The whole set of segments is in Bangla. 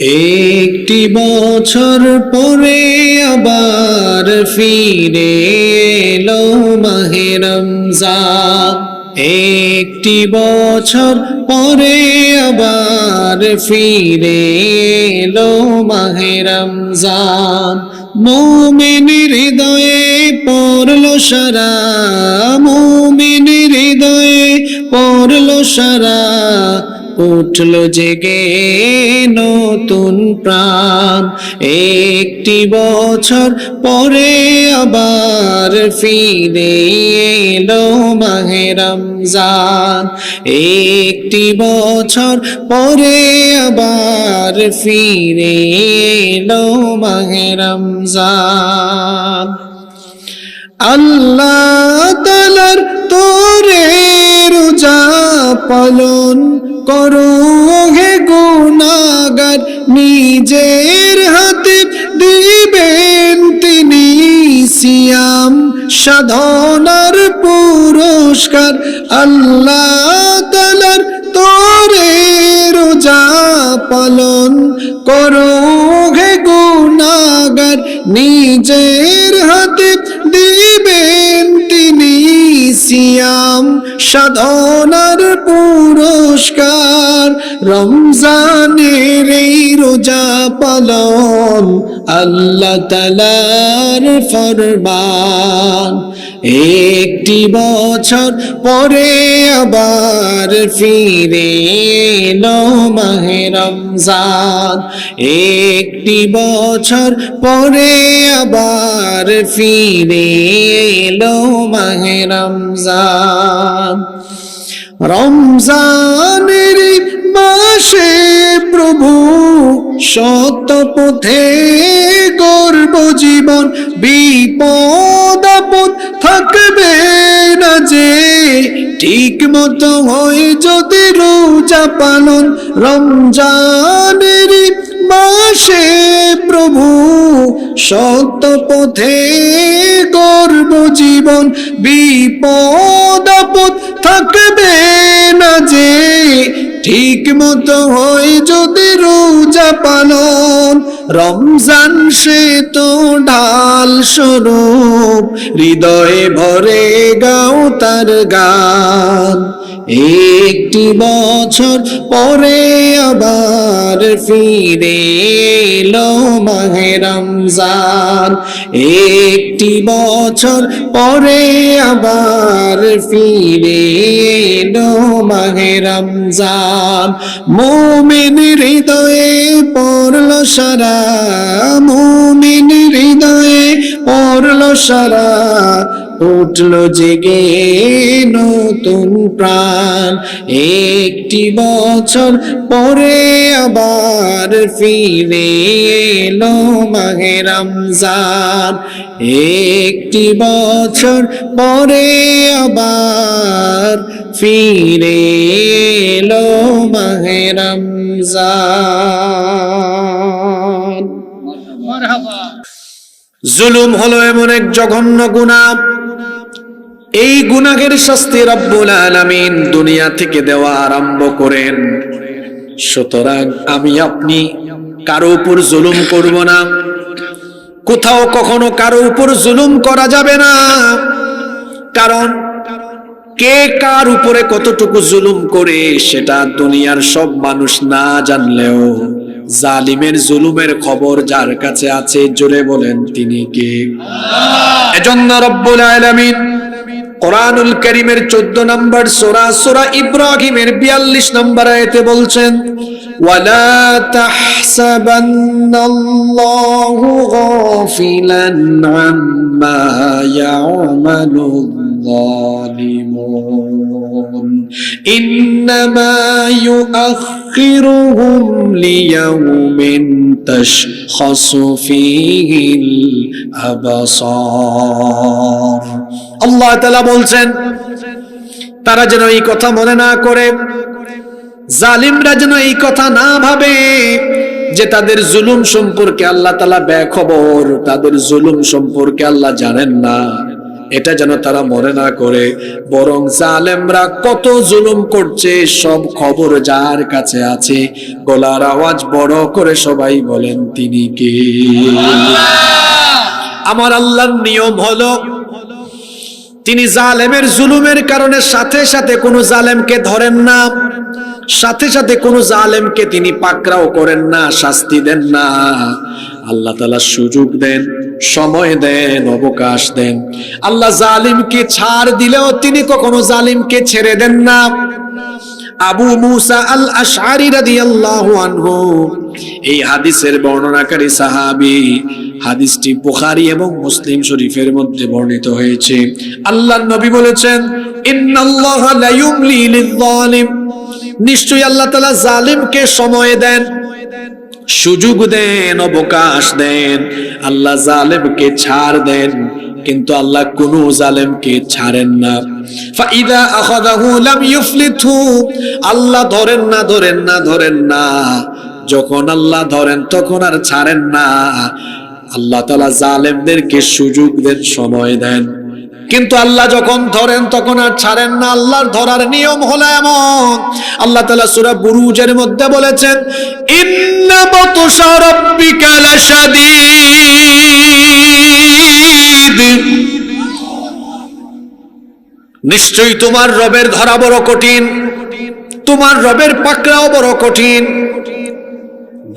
একটি বছর পরে আবার ফিরে এলো মাহে রমজান। একটি বছর পরে আবার ফিরে এলো মাহে রমজান। মুমিনের হৃদয়ে পড়লো সারা, মুমিনের হৃদয়ে পড়লো সারা, উঠলো জেগে নতুন প্রাণ। একটি বছর পরে আবার ফিরে এলো মাহে রমজান। একটি বছর পরে আবার ফিরে এলো মাহে রমজান। আল্লাহ তাআলার তোরে রোজা পালন করো হে গুনাহগার, নিজের হাতে দিবেন তিনি সিয়াম সাধনার পুরস্কার। আল্লাহ তাআলার তোরে রোজা পালন করো হে গুনাহগার, নিজের হাতে দিবেন তিনি সিয়াম সাধনার পুরস্কার। রমজানের এই রোজা পালন আল্লাহ তাআলার ফরমান। একটি বছর পরে আবার ফিরে এলো মাহে রমজান। একটি বছর পরে আবার ফিরে এলো মাহে রমজান। রমজানের মাসে প্রভু সত্য পথে গর্ব জীবন, বিপদ আপদ থাকবে না যে, ঠিক মতো হয় যদি রোজা পালন। রমজানের মাসে প্রভু সত্য পথে গর্ব জীবন, বিপদ আপদ থাকবে না যে, ঠিক মতো হয় যদি রোজা পালন। রমজান সে তো ঢাল স্বরূপ, হৃদয়ে ভরে গাও তার গান। একটি বছর পরে আবার ফিরে এলো মাহে রমজান। একটি বছর পরে আবার ফিরে এলো মাহে রমজান। মুমিনের হৃদয়ে পড়লো সারা, মুমিনের হৃদয়ে পড়লো সারা, উঠলো জেগে নতুন প্রাণ। একটি বছর পরে আবার ফিরে এলো মাহে রমজান। একটি বছর পরে আবার ফিরে এলো মাহে রমজান। জুলুম হলো এমন এক জঘন্য গুনাহ, এই গুনাহের শাস্তি রব্বুল আলামিন দুনিয়া থেকে দেওয়া আরম্ভ করেন। সুতরাং আমি আপনি কারো উপর জুলুম করব না, কোথাও কখনো কারো উপর জুলুম করা যাবে না। কারণ কে কার উপরে কতটুকু জুলুম করে সেটা দুনিয়ার সব মানুষ না জানলেও জালিমের জুলুমের খবর যার কাছে আছে, জোরে বলেন তিনি কে? এজন্য রব্বুল আলামিন কোরআনুল কারীমের 14 নম্বর সূরা সূরা ইব্রাহিমের 42 নম্বর আয়াতে বলছেন, ওয়ালা তাহসাবান্নাল্লাহু গাফিলান আম্মা ইয়ামালুল যালিমুন, ইন্নামা ইউআখিরুহুম লিয়াউমিন তাশখাসু ফীহিল আবসার। আল্লাহ তাআলা বলছেন তারা যেন এই কথা মনে না করে, জালিমরা যেন এই কথা না ভাবে যে তাদের জুলুম সম্পর্কে আল্লাহ তাআলা বেখবর, তাদের জুলুম সম্পর্কে আল্লাহ জানেন না। এটা যেন তারা মনে না করে, বরং জালেমরা কত জুলুম করছে সব খবর যার কাছে আছে। গলার আওয়াজ বড় করে সবাই বলেন, তিনি কে? আমার আল্লাহর নিয়ম হলো, তিনি জালেমের জুলুমের কারণে সাথে সাথে কোনো জালেমকে ধরেন না, সাথে সাথে কোনো জালেমকে তিনি পাকড়াও করেন না, শাস্তি দেন না। আল্লাহ তাআলা সুযোগ দেন, সময় দেন, অবকাশ দেন। আল্লাহ জালিমকে ছাড় দিলেও তিনি কখনো জালিমকে ছেড়ে দেন না। আবু মুসা আল আশআরী রাদিয়াল্লাহু আনহু এই হাদিসের বর্ণনাকারী সাহাবী। হাদিসটি বুখারী এবং মুসলিম শরীফের মধ্যে বর্ণিত হয়েছে। আল্লাহর নবী বলেছেন, ইন্নাল্লাহা লা ইউমলি লিয-যালিম, নিশ্চয়ই আল্লাহ তাআলা জালিমকে সময় দেন, সুযোগ দেন, অবকাশ দেন। আল্লাহ জালেমকে ছাড় দেন, কিন্তু আল্লাহ কোনো জালেমকে ছাড়েন না। ফাইদা আখাযাহু লাম ইউফলিতহু, আল্লাহ ধরেন না, ধরেন না, ধরেন না। যখন আল্লাহ ধরেন তখন আর ছাড়েন না। আল্লাহ তাআলা জালেমদেরকে সুযোগ দেন, সময় দেন, কিন্তু আল্লাহ যখন ধরেন তখন আর ছাড়েন না। আল্লাহর ধরার নিয়ম হলো এমন। আল্লাহ তাআলা সূরা বুরুজের মধ্যে বলেছেন, ইন্না বাতশা রাব্বিকা লাশাদীদ, নিশ্চয়ই তোমার রবের ধরা বড় কঠিন, তোমার রবের পাকড়াও বড় কঠিন।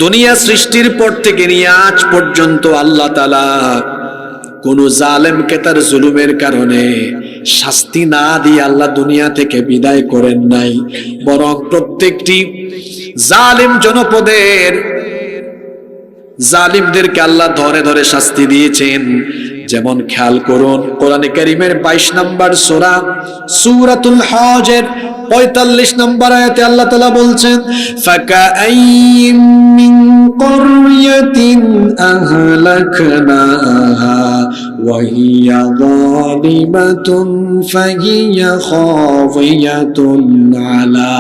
দুনিয়া সৃষ্টির পর থেকে নিয়ে আজ পর্যন্ত আল্লাহ তাআলা কোন জালেমকে তার জুলুমের কারণে শাস্তি না দিয়ে আল্লাহ দুনিয়া থেকে বিদায় করেন নাই, বরং প্রত্যেকটি জালিম জনপদের জালিমদেরকে আল্লাহ ধরে ধরে শাস্তি দিয়েছেন। যেমন খেয়াল করুন, কোরআনে কারীমের 22 নম্বর সূরা সূরাতুল হজের 45 নম্বর আয়াতে আল্লাহ তাআলা বলছেন, ফাকাআইয়িম মিন ক্বরয়াতিন আহলাকনাহা ওয়া হিয়া যালিমাতুন ফাহিয়া খাওয়িয়াতুন আলা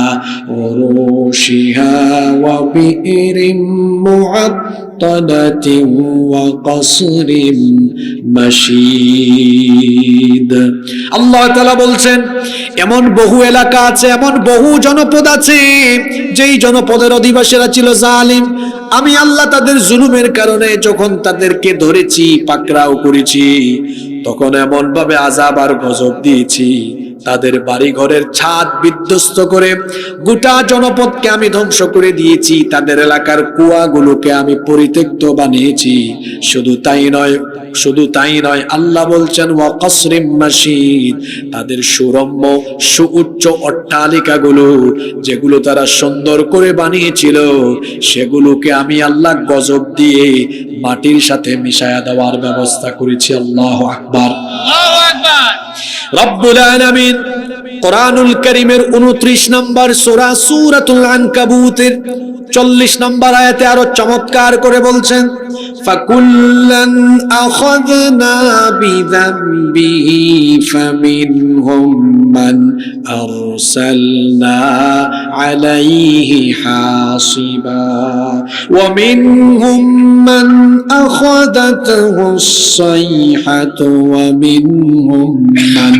উরুশিহা ওয়া বিইরিম মুআত্তাদাতিন ওয়া কসরিম মাশীদ। আল্লাহ তাআলা বলছেন, এমন বহু এলাকা আছে, এমন বহু জনপদ আছে, যেই জনপদের অধিবাসীরা ছিল জালিম। আমি আল্লাহ তাদের জুলুমের কারণে যখন তাদেরকে ধরেছি, পাকড়াও করেছি, তখন এমন ভাবে আযাব আর গজব দিয়েছি, তাদের বাড়ি ঘরের ছাদ বিধ্বস্ত করে গোটা জনপদকে আমি ধ্বংস করে দিয়েছি। তাদের এলাকার কুয়াগুলোকে আমি পরিত্যক্ত বানিয়েছি। শুধু তাই নয়, আল্লাহ বলছেন, ওয়া কসরিম মাশীদ, তাদের সুরম্য সুউচ্চ অট্টালিকাগুলো যেগুলো তারা সুন্দর করে বানিয়েছিল, সেগুলোকে আমি আল্লাহ গজব দিয়ে মাটির সাথে মিশায়া দেওয়ার ব্যবস্থা করেছি। আল্লাহু আকবার, আল্লাহু আকবার। রব্বুল আলামিন কোরআনুল কারীমের 29 নম্বর সূরা সূরাতুল আনকাবুতের 40 নম্বর আয়াতে আরো চমৎকার করে বলছেন, ফাকুল্লান আখাযনা বিযামবিহি ফামিনহুম মান আরসালনা আলাইহি হাসিবা ওয়া মিনহুম মান আখাযাতহুস সাইহাতু ওয়া মিনহুম মান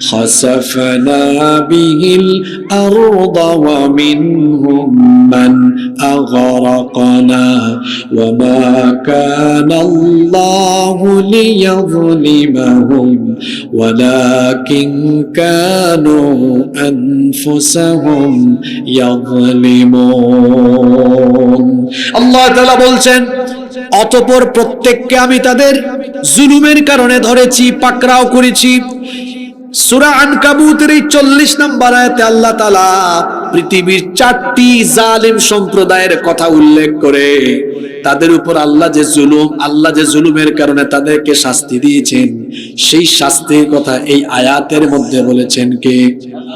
খাসাফনা বিহিল আরদা ওয়া মিনহুম মান أغرقنا وما كان الله ليظلمهم ولكن كانوا أنفسهم يظلمون। আল্লাহ তাআলা বলছেন, অতঃপর প্রত্যেককে আমি তাদের জুলুমের কারণে ধরেছি, পাকড়াও করেছি। সূরা আনকাবুতের 40 নম্বর আয়াতে আল্লাহ তাআলা পৃথিবীর 4টি জালিম সম্প্রদায়ের কথা উল্লেখ করে তাদের উপর আল্লাহ যে জুলুমের কারণে তাদেরকে শাস্তি দিয়েছেন, সেই শাস্তির কথা এই আয়াতের মধ্যে বলেছেন কে?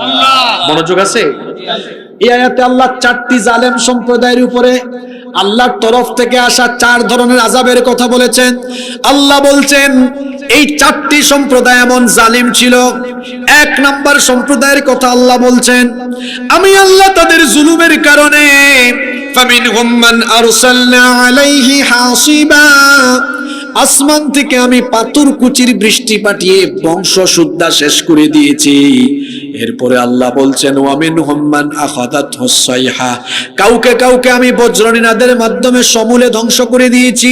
আল্লাহ। মনোযোগ আছে? এই আয়াতে আল্লাহ 4টি জালেম সম্প্রদায়ের উপরে আল্লাহর তরফ থেকে আসা 4 ধরনের আযাবের কথা বলেছেন। আল্লাহ বলছেন, এই 4টি সম্প্রদায় এমন জালিম ছিল। 1 নম্বর সম্প্রদায়ের কথা আল্লাহ বলছেন, আমি আল্লাহ তাদের জুলুমের কারণে ফামিনহুম মান আরসালনা আলাইহি হাসিবা, আসমান থেকে আমি পাথর কুচির বৃষ্টি পাঠিয়ে বংশ শুদ্ধা শেষ করে দিয়েছি। এরপরে আল্লাহ বলছেন ওয়ামিনহুম মান আখাযাতহু সাইহা, কাউকে কাউকে আমি বজ্রনিনাদের মাধ্যমে সমূলে ধ্বংস করে দিয়েছি।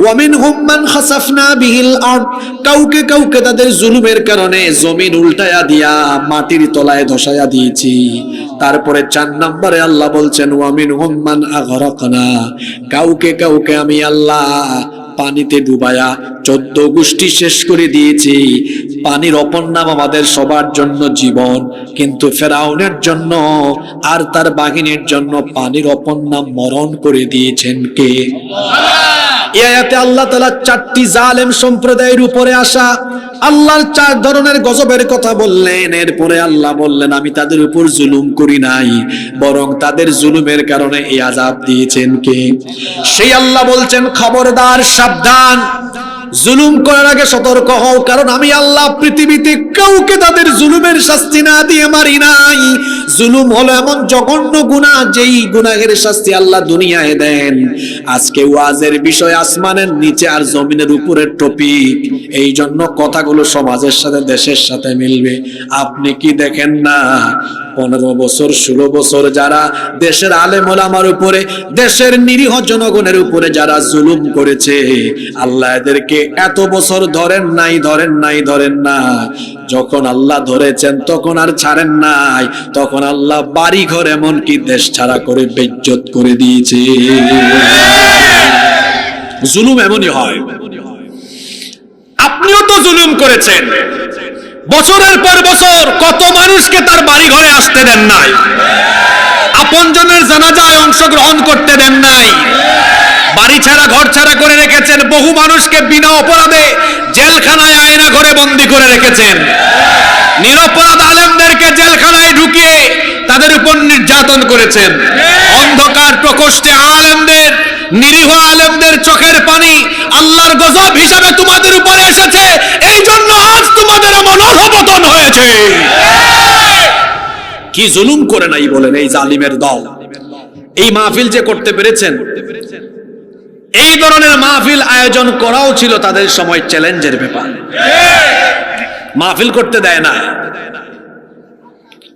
ওয়ামিনহুম মান খাসাফনা বিহিল আরদ, কাউকে কাউকে তাদের জুলুমের কারণে জমিন উল্টায়া দিয়া মাটির তলায় ধসায়া দিয়েছি। তারপরে 4 নম্বরে আল্লাহ বলছেন ওয়ামিনহুম মান আগরাকনা, কাউকে কাউকে আমি আল্লাহ পানিতে ডুবায়া 14 গোষ্ঠী শেষ করে দিয়েছি। পানির অপর নাম আমাদের সবার জন্য জীবন, কিন্তু ফেরাউনের জন্য আর তার বাহিনীর জন্য পানির অপর নাম মরণ করে দিয়েছেন কে? এই আয়াতে আল্লাহ তাআলা 4টি জালেম সম্প্রদায়ের উপরে আসা আল্লাহর 4 ধরনের গজবের কথা বললেন। এরপরে আল্লাহ বললেন আমি তাদের উপর জুলুম করি নাই, বরং তাদের জুলুমের কারণে এই আযাব দিয়েছেন কে? সেই আল্লাহ বলছেন খবরদার, সাবধান, জুলুম করার আগে সতর্ক হও, কারণ আমি আল্লাহ পৃথিবীতে কাউকে তাদের জুলুমের শাস্তি না দিয়ে মারি নাই। জুলুম হলো এমন জঘন্য গুনাহ, যেই গুনাহের শাস্তি আল্লাহ দুনিয়ায় দেন। আজকে ওয়াজের বিষয় আসমানের নিচে আর জমিনের উপরের টপিক, এই জন্য কথাগুলো সমাজের সাথে দেশের সাথে মিলবে। আপনি কি দেখেন না 15 বছর 16 বছর যারা দেশের আলেম ওলামার উপরে, দেশের নিরীহ জনগণের উপরে যারা জুলুম করেছে, আল্লাহ এদেরকে এত বছর ধরেন নাই। যখন আল্লাহ ধরেছেন তখন আর ছাড়েন নাই, তখন আল্লাহ বাড়ি ঘর এমনকি দেশ ছাড়া করে বেইজ্জত করে দিয়েছে। জুলুম এমনই হয়। আপনিও তো জুলুম করেছেন, বছরের পর বছর কত মানুষকে তার বাড়ি ঘরে আসতে দেন নাই, আপনজনের জানাজায় অংশগ্রহণ করতে দেন নাই, বাড়ি ছাড়া ঘর ছাড়া করে রেখেছেন, বহু মানুষকে বিনা অপরাধে জেলখানায় আয়না ঘরে বন্দী করে রেখেছেন, নিরপরাধ আলেমদেরকে জেলখানায় ঢুকিয়ে তাদের উপর নির্যাতন করেছেন, অন্ধকার প্রকোষ্ঠে আলেমদের, নিরীহ আলেমদের চোখের পানি আল্লাহর গজব হিসাবে তোমাদের উপরে এসেছে। এই জন্য আজ তোমাদের এমন অধঃপতন হয়েছে। কি জুলুম করে নাই বলেন এই জালিমের দল। এই মাহফিল যে করতে পেরেছেন, এই ধরনের মাহফিল আয়োজন করাও ছিল তাদের সময় চ্যালেঞ্জের ব্যাপার। মাহফিল করতে দেয় না,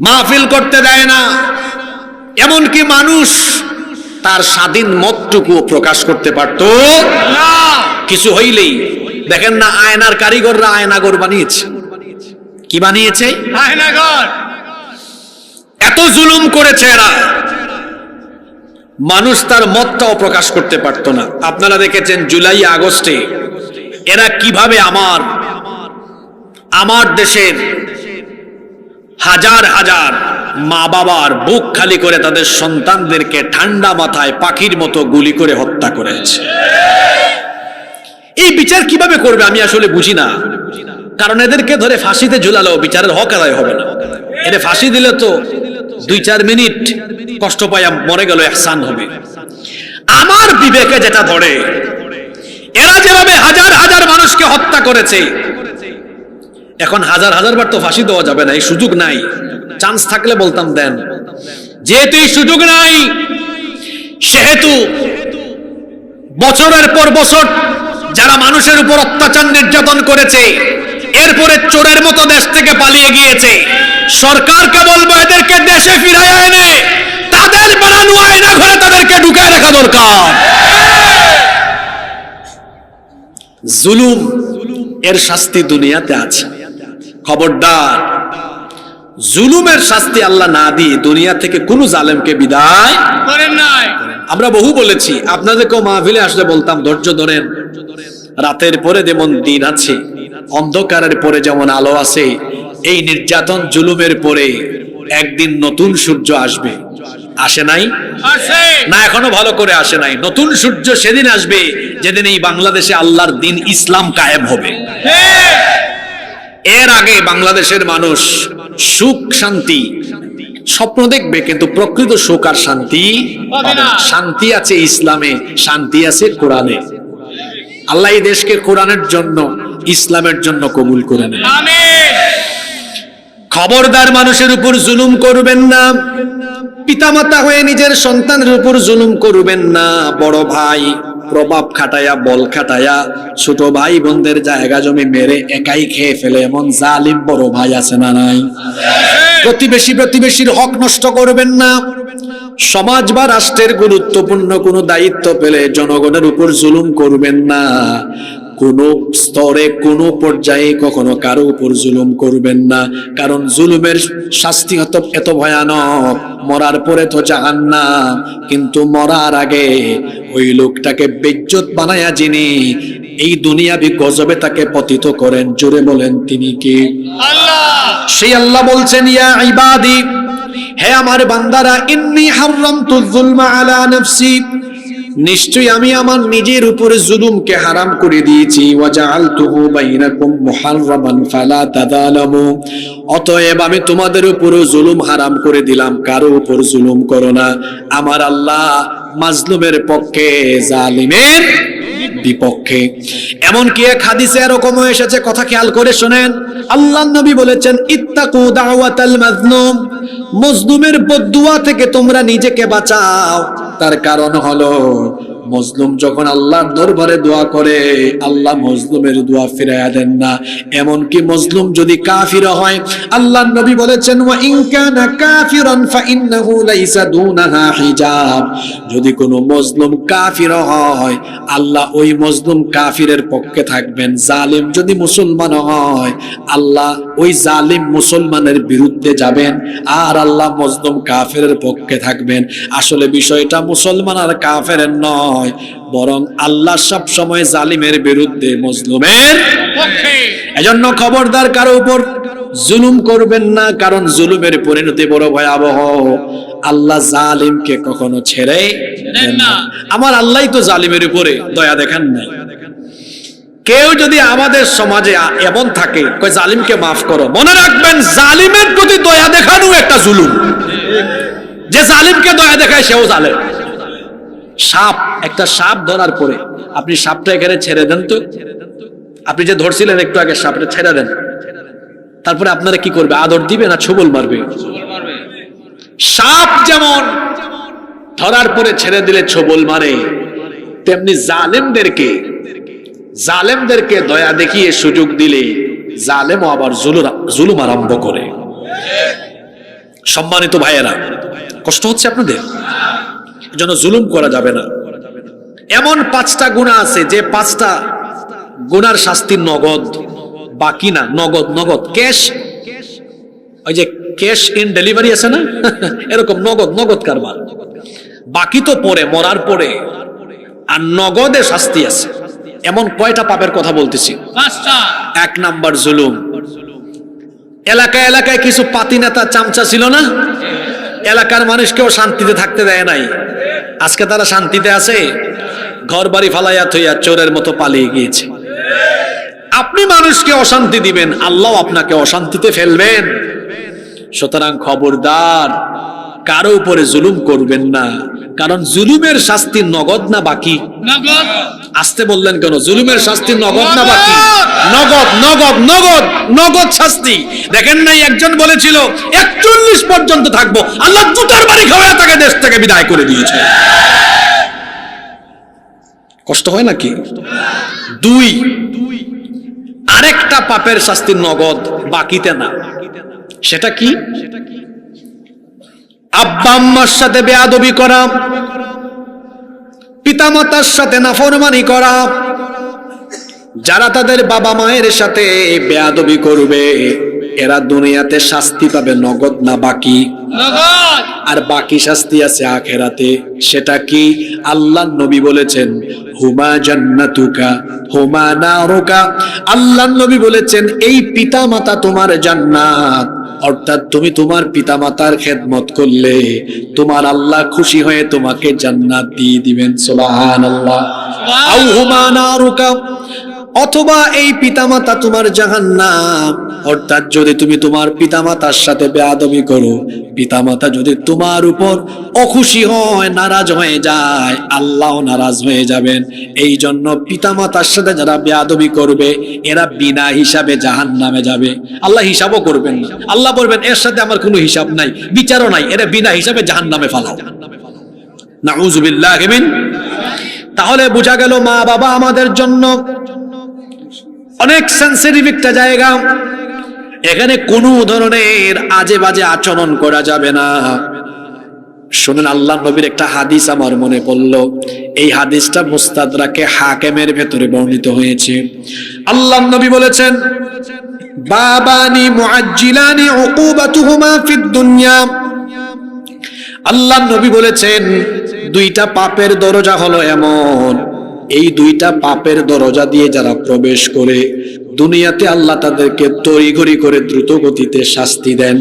মাহফিল করতে দেয় না, এমনকি মানুষ তার স্বাধীন মতটুকু প্রকাশ করতে পারত না। কিছু হইলেই দেখেন না, আয়নার কারিগররা আয়নাঘর বানিয়েছে। কি বানিয়েছে? আয়নাঘর। এত জুলুম করেছে এরা, মানুষ তার মতটাও প্রকাশ করতে পারত না। আপনারা দেখেছেন জুলাই আগস্টে এরা কিভাবে আমার দেশের হাজার হাজার মা বাবার বুক খালি করে তাদের সন্তানদেরকে ঠান্ডা মাথায় পাখির মতো গুলি করে হত্যা করেছে। এই বিচার কিভাবে করবে আমি আসলে বুঝি না, কারণ এদেরকে ধরে ফাঁসিতে ঝুলালেও বিচারের হক আদায় হবে না। এদের ফাঁসি দিলে তো 2-4 মিনিট কষ্ট পাইয়া মরে গেল ইহসান হবে। আমার বিবেকে যেটা ধরে, এরা যেভাবে হাজার হাজার মানুষকে হত্যা করেছে, এখন হাজার হাজার বার তো ফাঁসি দেওয়া যাবে না, এই সুযোগ নাই। চান্স থাকলে বলতাম দেন, যেহেতু এই সুযোগ নাই, সেহেতু বছরের পর বছর যারা মানুষের উপর অত্যাচার নির্যাতন করেছে, এরপরে চোরের মতো দেশ থেকে পালিয়ে গিয়েছে, সরকারকে বলবো এদেরকে দেশে ফিরায় এনে তাদের বানানো আয়না ঘরে তাদেরকে ঢুকায় রাখা দরকার। জুলুম এর শাস্তি দুনিয়াতে আছে, খবরদার জুলুমের শাস্তি আল্লাহ না দিয়ে দুনিয়া থেকে কোন জালেমকে বিদায় করেন নাই। আমরা বহু বলেছি, আপনাদেরকেও মাহফিলে আসলে বলতাম ধৈর্য ধরেন, রাতের পরে যেমন দিন আছে, অন্ধকারের পরে যেমন আলো আছে, এই নির্যাতন জুলুমের পরে একদিন নতুন সূর্য আসবে। আসে নাই? না, এখনো ভালো করে আসে নাই। নতুন সূর্য সেদিন আসবে যেদিন এই বাংলাদেশে আল্লাহর দিন ইসলাম কায়েম হবে। এর আগে বাংলাদেশের মানুষ সুখ শান্তি স্বপ্ন দেখবে, কিন্তু প্রকৃত সুখ আর শান্তি পাবে না। শান্তি আছে ইসলামে, শান্তি আছে কোরআনে। আল্লাহ এই দেশকে কোরআনের জন্য, ইসলামের জন্য কবুল করে নেন। আমিন। খবরদার মানুষের উপর জুলুম করবেন না, পিতামাতা হয়ে নিজের সন্তানের উপর জুলুম করবেন না, বড় ভাই প্রভাব খাটায়া বল খাটায়া ছোট ভাই বোনদের জায়গা জমি মেরে একাই খেয়ে ফেলে এমন জালিম বড় ভাই আছে না নাই? প্রতিবেশীর হক নষ্ট করবেন না। সমাজ বা রাষ্ট্রের গুরুত্বপূর্ণ কোনো দায়িত্ব পেলে জনগণের উপর জুলুম করবেন না। কোন স্তরে কোন পর্যায়ে কখনো কারো উপর জুলুম করবেন না, কারণ জুলুমের শাস্তি এত ভয়ানক। মরার পরে তো জাহান্নাম, কিন্তু মরার আগে ওই লোকটাকে বেইজ্জত বানায়া যিনি এই দুনিয়াবি গজবে তাকে পতিত করেন, জোরে বলেন তিনি কি? আল্লাহ। সেই আল্লাহ বলছেন, ইয়া ইবাদি, হে আমার বান্দারা, ইন্নী হারামতু যুলমা আলা নাফসি, নিশ্চয়ই আমি আমার নিজের উপরে জুলুমকে হারাম করে দিয়েছি। ওয়া জাআলতুহু বাইনাকুম মুহাররামান ফালা তাযালামু, অতএব আমি তোমাদের উপরে জুলুম হারাম করে দিলাম, কারো উপর জুলুম করো না। আমার আল্লাহ মাজলুমের পক্ষে, জালিমের বিপক্ষে। এমনকি এক হাদিসে এরকমও এসেছে, কথা খেয়াল করে শুনেন। আল্লাহর নবী বলেছেন, ইত্তাকু দাওয়াতাল মাজলুম, মজলুমের বদদুয়া থেকে তোমরা নিজেকে বাঁচাও। তার কারণ হলো, মজলুম যখন আল্লাহর দরবারে দোয়া করে, আল্লাহ মজলুমের দোয়া ফিরাইয়া দেন না। এমনকি মজলুম যদি কাফির হয়, আল্লাহর নবী বলেছেন, ওয়া ইন কানা কাফিরান ফাইন্নাহু লাইসা দুনাহা হিজাব, যদি কোনো মজলুম কাফির হয়, আল্লাহ ওই মজলুম কাফিরের পক্ষে থাকবেন। জালিম যদি মুসলমান হয়, আল্লাহ ওই জালিম মুসলমানের বিরুদ্ধে যাবেন, আর আল্লাহ মজলুম কাফিরের পক্ষে থাকবেন। আসলে বিষয়টা মুসলমান আর কাফেরের নয়, বরং আল্লাহ সব সময় জালিমের বিরুদ্ধে, মজলুমের পক্ষে। এজন্য খবরদার কারো উপর জুলুম করবেন না, কারণ জুলুমের পরিণতি বড় ভয়াবহ। আল্লাহ জালিমকে কখনো ছেড়ে দেন না। আমার আল্লাহই তো জালিমের উপরে দয়া দেখান নাই। কেউ যদি আমাদের সমাজে এমন থাকে, কয় জালিমকে মাফ করো, মনে রাখবেন জালিমের প্রতি দয়া দেখানো একটা জুলুম। যে জালিমকে দয়া দেখায় সেও জালেম। সাপ, একটা সাপ ধরার পরে আপনি সাপটা এখানে ছেড়ে দেন তো, আপনি যে ধরছিলেন একটু আগে, সাপটা ছেড়ে দেন, তারপরে আপনারা কি করবে? আদর দিবে না ছোবল মারবে? সাপ যেমন ধরার পরে ছেড়ে দিলে ছোবল মারে, তেমনি জালেমদেরকে দয়া দেখিয়ে সুযোগ দিলে জালেমও আবার জুলুম আরম্ভ করে। সম্মানিত ভাইয়েরা, কষ্ট হচ্ছে আপনাদের? যেন জুলুম করা যাবে না। এমন 5টা গুনাহ আছে যে 5টা গুনার শাস্তি নগদ, বাকি না। নগদ ক্যাশ, ওই যে ক্যাশ ইন ডেলিভারি আছে না, এরকম নগদ কারবার। বাকি তো পরে, মরার পরে। আর নগদে শাস্তি আছে। এমন কয়টা পাপের কথা বলতেছি? 5টা। 1 নাম্বার জুলুম। এলাকায় কিছু পাতি নেতা চামচা ছিল না, এলাকার মানুষকেও শান্তিতে থাকতে দেয় নাই। আজকে তারা শান্তিতে আছে? ঘর বাড়ি ফালাইয়া থইয়া চোরের মতো পালিয়ে গিয়েছে। আপনি মানুষকে অশান্তি দিবেন, আল্লাহ আপনাকে অশান্তিতে ফেলবেন। সুতরাং খবরদার, কারো উপরে জুলুম করবেন না, কারণ জুলুমের শাস্তি নগদ না বাকি? নগদ। আসতে বললেন কেন? জুলুমের শাস্তি নগদ না বাকি? নগদ শাস্তি। দেখেন নাই, একজন বলেছিল 41 পর্যন্ত থাকবো, আল্লাহ জুতার বাড়ি খাওয়া তাকে দেশ থেকে বিদায় করে দিয়েছে। কষ্ট হয় নাকি? 2, আরেকটা পাপের শাস্তি নগদ, বাকিতে না। সেটা কি? আব্বা আম্মার সাথে বেয়াদবি করা, পিতামাতার সাথে নাফরমানি করা। যারা তাদের বাবা মায়ের সাথে বেয়াদবি করবে, এরা দুনিয়াতে শাস্তি পাবে নগদ না বাকি? নগদ। আর বাকি শাস্তি আছে আখিরাতে। সেটা কি? আল্লাহর নবী বলেছেন, হুমা জান্নাতুকা হুমা নারুকা। আল্লাহর নবী বলেছেন, এই পিতামাতা তোমার জান্নাত। অর্থাৎ তুমি তোমার পিতামাতার খেদমত করলে তোমার আল্লাহ খুশি হয়ে তোমাকে জান্নাত দিয়ে দিবেন। সুবহানাল্লাহ। আও হুমা নারুকা, অথবা এই পিতামাতা তোমার জাহান্নাম। অর্থাৎ যদি তুমি তোমার পিতামাতার সাথে বেয়াদবি করো, পিতামাতা যদি তোমার উপর অখুশি হয়, নারাজ হয়ে যায়, আল্লাহও নারাজ হয়ে যাবেন। এই জন্য পিতামাতার সাথে যারা বেয়াদবি করবে, এরা বিনা হিসাবে জাহান্নামে যাবে। আল্লাহ হিসাবও করবেন না। আল্লাহ বলবেন, এর সাথে আমার কোনো হিসাব নাই, বিচারও নাই, এরা বিনা হিসাবে জাহান্নামে ফালাও। নাউযুবিল্লাহি মিন। তাহলে বোঝা গেল মা বাবা আমাদের জন্য অনেক সেনসিটিভ একটা জায়গা। এখানে কোনো ধরনের আজে বাজে আচরণ করা যাবে না। শুনেন, আল্লাহ নবীর একটা হাদিস আমার মনে পড়ল। এই হাদিসটা মুস্তাদরাকে হাকিমের ভেতরে বর্ণিত হয়েছে। আল্লাহ নবী বলেছেন, বাবানি মুআজ্জিলানি উকুবাতুহুমা ফিদ দুনিয়া। আল্লাহ নবী বলেছেন, দুইটা পাপের দরজা হলো এমন, এই দুইটা পাপের দরজা দিয়ে যারা প্রবেশ করে দুনিয়াতে আল্লাহ তাদেরকে তড়িঘড়ি করে দ্রুত গতিতে শাস্তি দেন।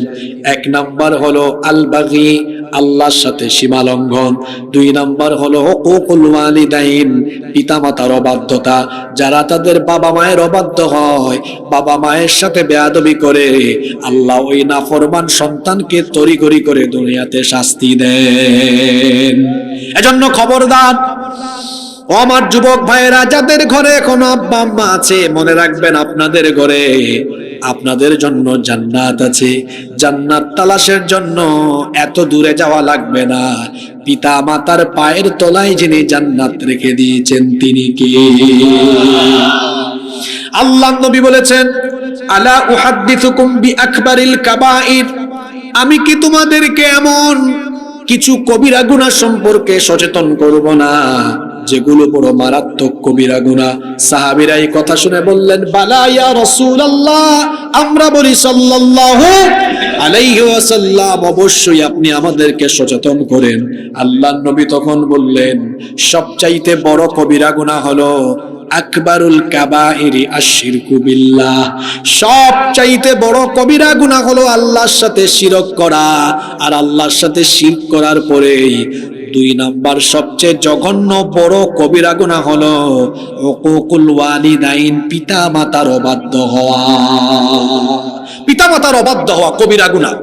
এক নাম্বার হলো আল বাগী, আল্লাহর সাথে সীমা লঙ্ঘন। দুই নাম্বার হলো হুকুকুল ওয়ালিদাইন, পিতামাতার অবাধ্যতা। যারা তাদের বাবা মায়ের অবাধ্য হয়, বাবা মায়ের সাথে বেয়াদবি করে, আল্লাহ ওই নাফরমান সন্তানকে তড়িঘড়ি করে দুনিয়াতে শাস্তি দেন। এজন্য খবরদার ও আমার যুবক ভাইয়েরা, যাদের ঘরে এখনো আব্বা আম্মা আছে, মনে রাখবেন আপনাদের ঘরে আপনাদের জন্য জান্নাত আছে। জান্নাত তালাশের জন্য এত দূরে যাওয়া লাগবে না। পিতা মাতার পায়ের তলায় যিনি জান্নাত রেখে দিয়েছেন তিনি কে? আল্লাহ নবী বলেছেন, আলা উহাদ্দিসুকুম বিআকবারিল কাবাইর, আমি কি তোমাদেরকে এমন কিছু কবিরা গুনাহ সম্পর্কে সচেতন করব না যেগুলো বড় মারাত্মক কবিরা গুনাহ? সাহাবীরা এই কথা শুনে বললেন, বালা ইয়া রাসূলুল্লাহ, আমরা বলি সাল্লাল্লাহু আলাইহি ওয়াসাল্লাম, অবশ্যই আপনি আমাদেরকে সচেতন করেন। আল্লাহর নবী তখন বললেন, সবচাইতে বড় কবিরা গুনাহ হলো আকবারুল কাবাইরি আশরিকু বিল্লাহ, সবচাইতে বড় কবিরা গুনাহ হলো আল্লাহর সাথে শিরক করা। আর আল্লাহর সাথে শিরক করার পরেই দুই নাম্বার সবচেয়ে জঘন্য বড় কবিরা গুনাহ হলো হুকুকুল ওয়ালিদাইন, পিতা মাতার অবাধ্য হওয়া। পিতা মাতার অবাধ্য হওয়া কবিরা গুনাহ।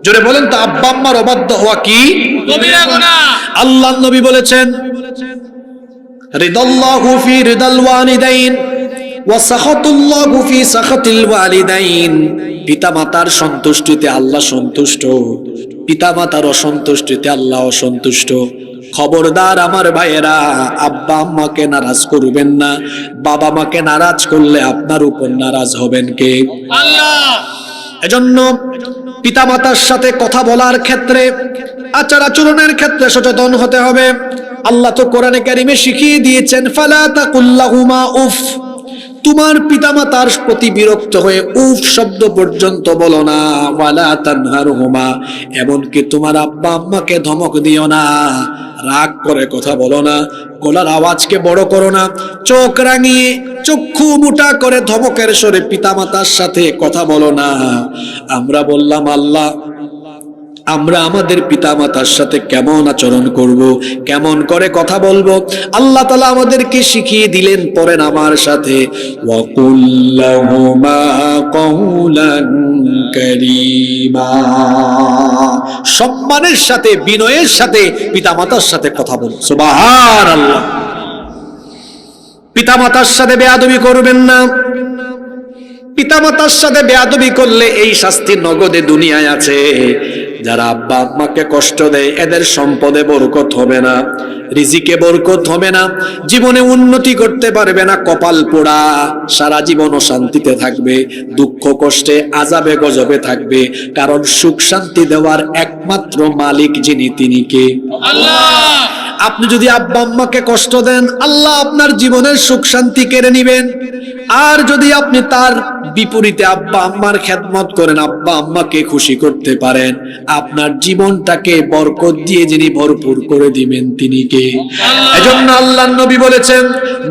জোরে বলেন তো, আব্বা আম্মার অবাধ্য হওয়া কি কবিরা গুনাহ? আল্লাহর নবী বলেছেন, রিদাল্লাহু ফি রিদাল ওয়ালিদাইন ওয়া সাখাতুল্লাহু ফি সাখাতিল ওয়ালিদাইন। পিতামাতার সন্তুষ্টিতে আল্লাহ সন্তুষ্ট, পিতামাতার অসন্তুষ্টিতে আল্লাহ অসন্তুষ্ট। খবরদার আমার ভাইয়েরা, আব্বা আম্মাকে নারাজ করবেন না। বাবা মাকে নারাজ করলে আপনার উপর নারাজ হবেন কে? আল্লাহ। এজন্য পিতামাতার সাথে কথা বলার ক্ষেত্রে, আচার আচরণের ক্ষেত্রে সচেতন হতে হবে। আল্লাহ তো কোরআনে কারিমে শিখিয়ে দিয়েছেন, ফালা তাকুল্লাহুমা উফ, তোমার পিতামাতার প্রতি বিরক্ত হয়ে উফ শব্দ পর্যন্ত বলো না। ওয়ালা তানহারহুমা, এমনকি তোমার আব্বা আম্মাকে ধমক দিও না, রাগ করে কথা বলো না, গলার আওয়াজকে বড় করো না, চোখ রাঙিয়ে চক্ষু মোটা করে ধমকের স্বরে পিতামাতার সাথে কথা বলো না। আমরা বললাম, আল্লাহ আমরা আমাদের পিতামাতার সাথে কেমন আচরণ করব, কেমন করে কথা বলবো? আল্লাহ তাআলা আমাদেরকে শিখিয়ে দিলেন, পড়েন আমার সাথে, ওয়াকুল লাহুমা কওলান কারীমা, সম্মানের সাথে বিনয়ের সাথে পিতামাতার সাথে কথা বল। সুবহানাল্লাহ। পিতামাতার সাথে বেয়াদবি করবেন না। পিতামাতার সাথে বেয়াদবি করলে এই শাস্তি নগদে দুনিয়ায় আছে। যারা আব্বা আম্মাকে কষ্ট দেয়, এদের সম্পদে বরকত হবে না, রিজিকে বরকত হবে না, জীবনে উন্নতি করতে পারবে না, কপাল পোড়া, সারা জীবন অশান্তিতে থাকবে, দুঃখ কষ্টে আযাবে গজবে থাকবে। কারণ সুখ শান্তি দেওয়ার একমাত্র মালিক যিনি, তিনি কে? আল্লাহ। আপনি যদি আব্বা আম্মাকে কষ্ট দেন, আল্লাহ আপনার জীবনের সুখ শান্তি কেড়ে নেবেন। আর যদি আপনি তার বিপরীতে আব্বা আম্মার খেদমত করেন, আব্বা আম্মাকে খুশি করতে পারেন, আপনার জীবনটাকে বরকত দিয়ে যিনি ভরপুর করে দিবেন তিনি কে? এজন্য আল্লাহর নবী বলেছেন,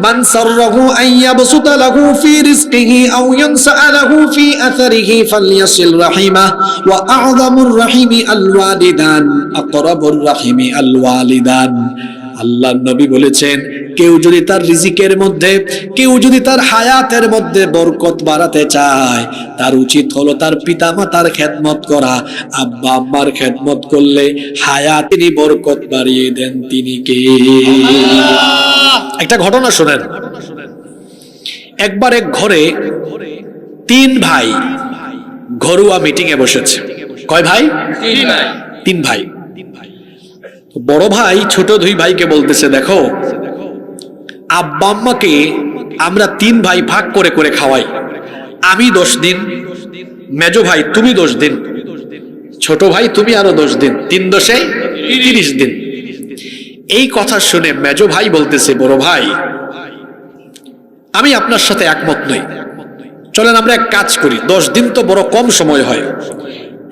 মান সাররাহু আইয়াবসুতা লাহু ফি রিজকিহি আও ইয়ানসাআলাহু ফি আসারিহি ফালইয়াসিল রাহিমা ওয়া আ'যামুর রাহিমি আল ওয়ালিদান আকরাবুর রাহিমি আল ওয়ালিদান। আল্লাহর নবী বলেছেন, কেউ যদি তার রিজিকের মধ্যে, কেউ যদি তার হায়াতের মধ্যে বরকত বাড়াতে চায়, তার উচিত হলো তার পিতামাতার খেদমত করা। আব্বা আম্মার খেদমত করলে হায়াত তিনি বরকত বাড়িয়ে দেন, তিনি কে? একটা ঘটনা শোনেন। একবার এক ঘরে তিন ভাই ঘরোয়া মিটিং এ বসেছে। কয় ভাই? তিন ভাই। বড় ভাই ছোট দুই ভাইকে বলতেছে, দেখো আব্বা আম্মাকে আমরা 3 ভাই ভাগ করে করে খাওয়াই। আমি 10 দিন, মেজো ভাই তুমি 10 দিন, ছোট ভাই তুমি আরো 10 দিন, 3 10 30 দিন। এই কথা শুনে মেজো ভাই বলতেছে, বড় ভাই আমি আপনার সাথে একমত নই, চলেন আমরা এক কাজ করি, 10 দিন তো বড় কম সময় হয়,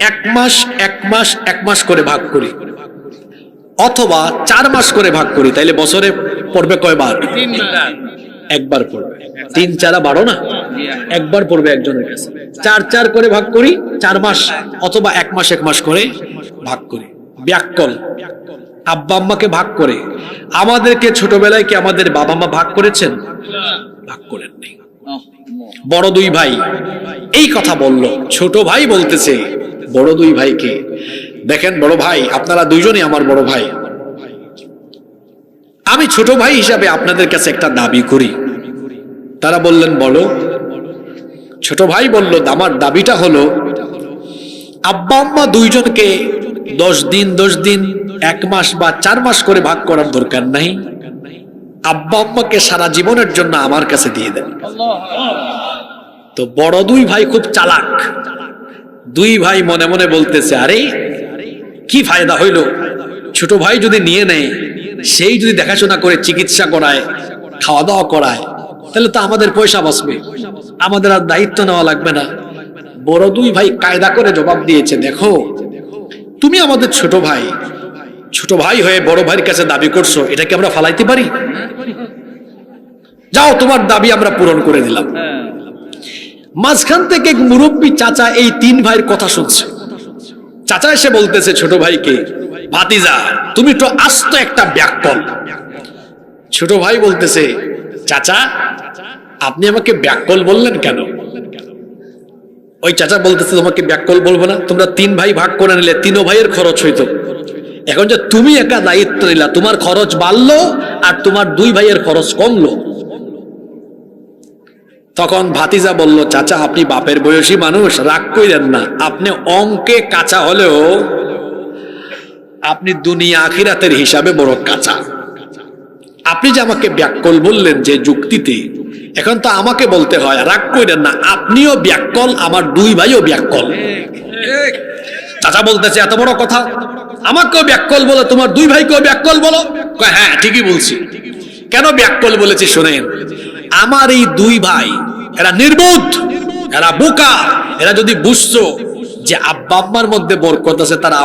1 মাস 1 মাস 1 মাস করে ভাগ করি, অথবা 4 মাস করে ভাগ করি। তাইলে বছরে পড়বে কয়বার? 3 বার। একবার পড়বে। 3 4 12 না, একবার পড়বে একজনের কাছে। 4 4 করে ভাগ করি, 4 মাস অথবা 1 মাস 1 মাস করে ভাগ করি। ব্যাককল আব্বা আম্মাকে ভাগ করে। আমাদেরকে ছোটবেলায় কি আমাদের বাবা মা ভাগ করেছেন? ভাগ করেন নাই। বড় 2 ভাই এই কথা বলল। ছোট ভাই বলতেছে বড় 2 ভাইকে, দেখেন বড় ভাই আপনারা দুইজনই আমার বড় ভাই, আমি ছোট ভাই হিসাবে আপনাদের কাছে একটা দাবি করি। তারা বললেন বলো। ছোট ভাই বলল আমার দাবিটা হলো আব্বা আম্মা দুইজনকে 10 দিন 10 দিন 1 মাস বা 4 মাস করে ভাগ করার দরকার নাই, আব্বা আম্মাকে সারা জীবনের জন্য আমার কাছে দিয়ে দেন। তো বড় 2 ভাই খুব চালাক। 2 ভাই মনে মনে বলতেছে আরে কি ফায়দা হইল, ছোট ভাই যদি নিয়ে নেয়, সেই যদি দেখাশোনা করে চিকিৎসা করায়, খাওয়া দাওয়া করায়, তাহলে তো আমাদের পয়সা বাঁচবে, আমাদের আর দায়িত্ব নেওয়া লাগবে না। বড় 2 ভাই কায়দা করে জবাব দিয়েছে, দেখো তুমি আমাদের ছোট ভাই, ছোট ভাই হয়ে বড় ভাইয়ের কাছে দাবি করছো, এটা কি আমরা ফালাইতে পারি? যাও তোমার দাবি আমরা পূরণ করে দিলাম। মাঝখান থেকে মুরব্বী চাচা এই 3 ভাইয়ের কথা শুনছে। চাচা এসে বলতেছে ছোট ভাইকে, ভাতিজা তুমি তো আস্ত একটা ব্যাককল। ছোট ভাই বলতেছে, চাচা আপনি আমাকে ব্যাককল বললেন কেন? ওই চাচা বলতেছে, তোমাকে ব্যাককল বলবো না, তোমরা 3 ভাই ভাগ করে নিলে 3 ভাইয়ের খরচ হইতো, এখন যে তুমি একা দায়িত্ব নিলা, তোমার খরচ বাড়লো আর তোমার 2 ভাইয়ের খরচ কমলো। তখন ভাতিজা বলল, চাচা আপনি বাপের বয়সী মানুষ, রাগ কইরেন না, আপনি অঙ্কে কাঁচা হলেও আপনি দুনিয়া আখিরাতের হিসাবে বড় কাঁচা। আপনি যে আমাকে ব্যাককল বললেন যে যুক্তিতে, এখন তো আমাকে বলতে হয়, রাগ কইরেন না, আপনিও ব্যাককল, আমার 2 ভাইও ব্যাককল। চাচা বলতেছে, এত বড় কথা, আমাকেও ব্যাককল বলো, তোমার 2 ভাইকেও ব্যাককল বলো? হ্যাঁ ঠিকই বলছি। কেন ব্যাককল বলেছি শোনেন, আমার এই 2 ভাই এরা নির্বোধ, এরা বোকা। এরা যদি বুঝতো যে আব্বা আম্মার মধ্যে বরকত আছে, তারা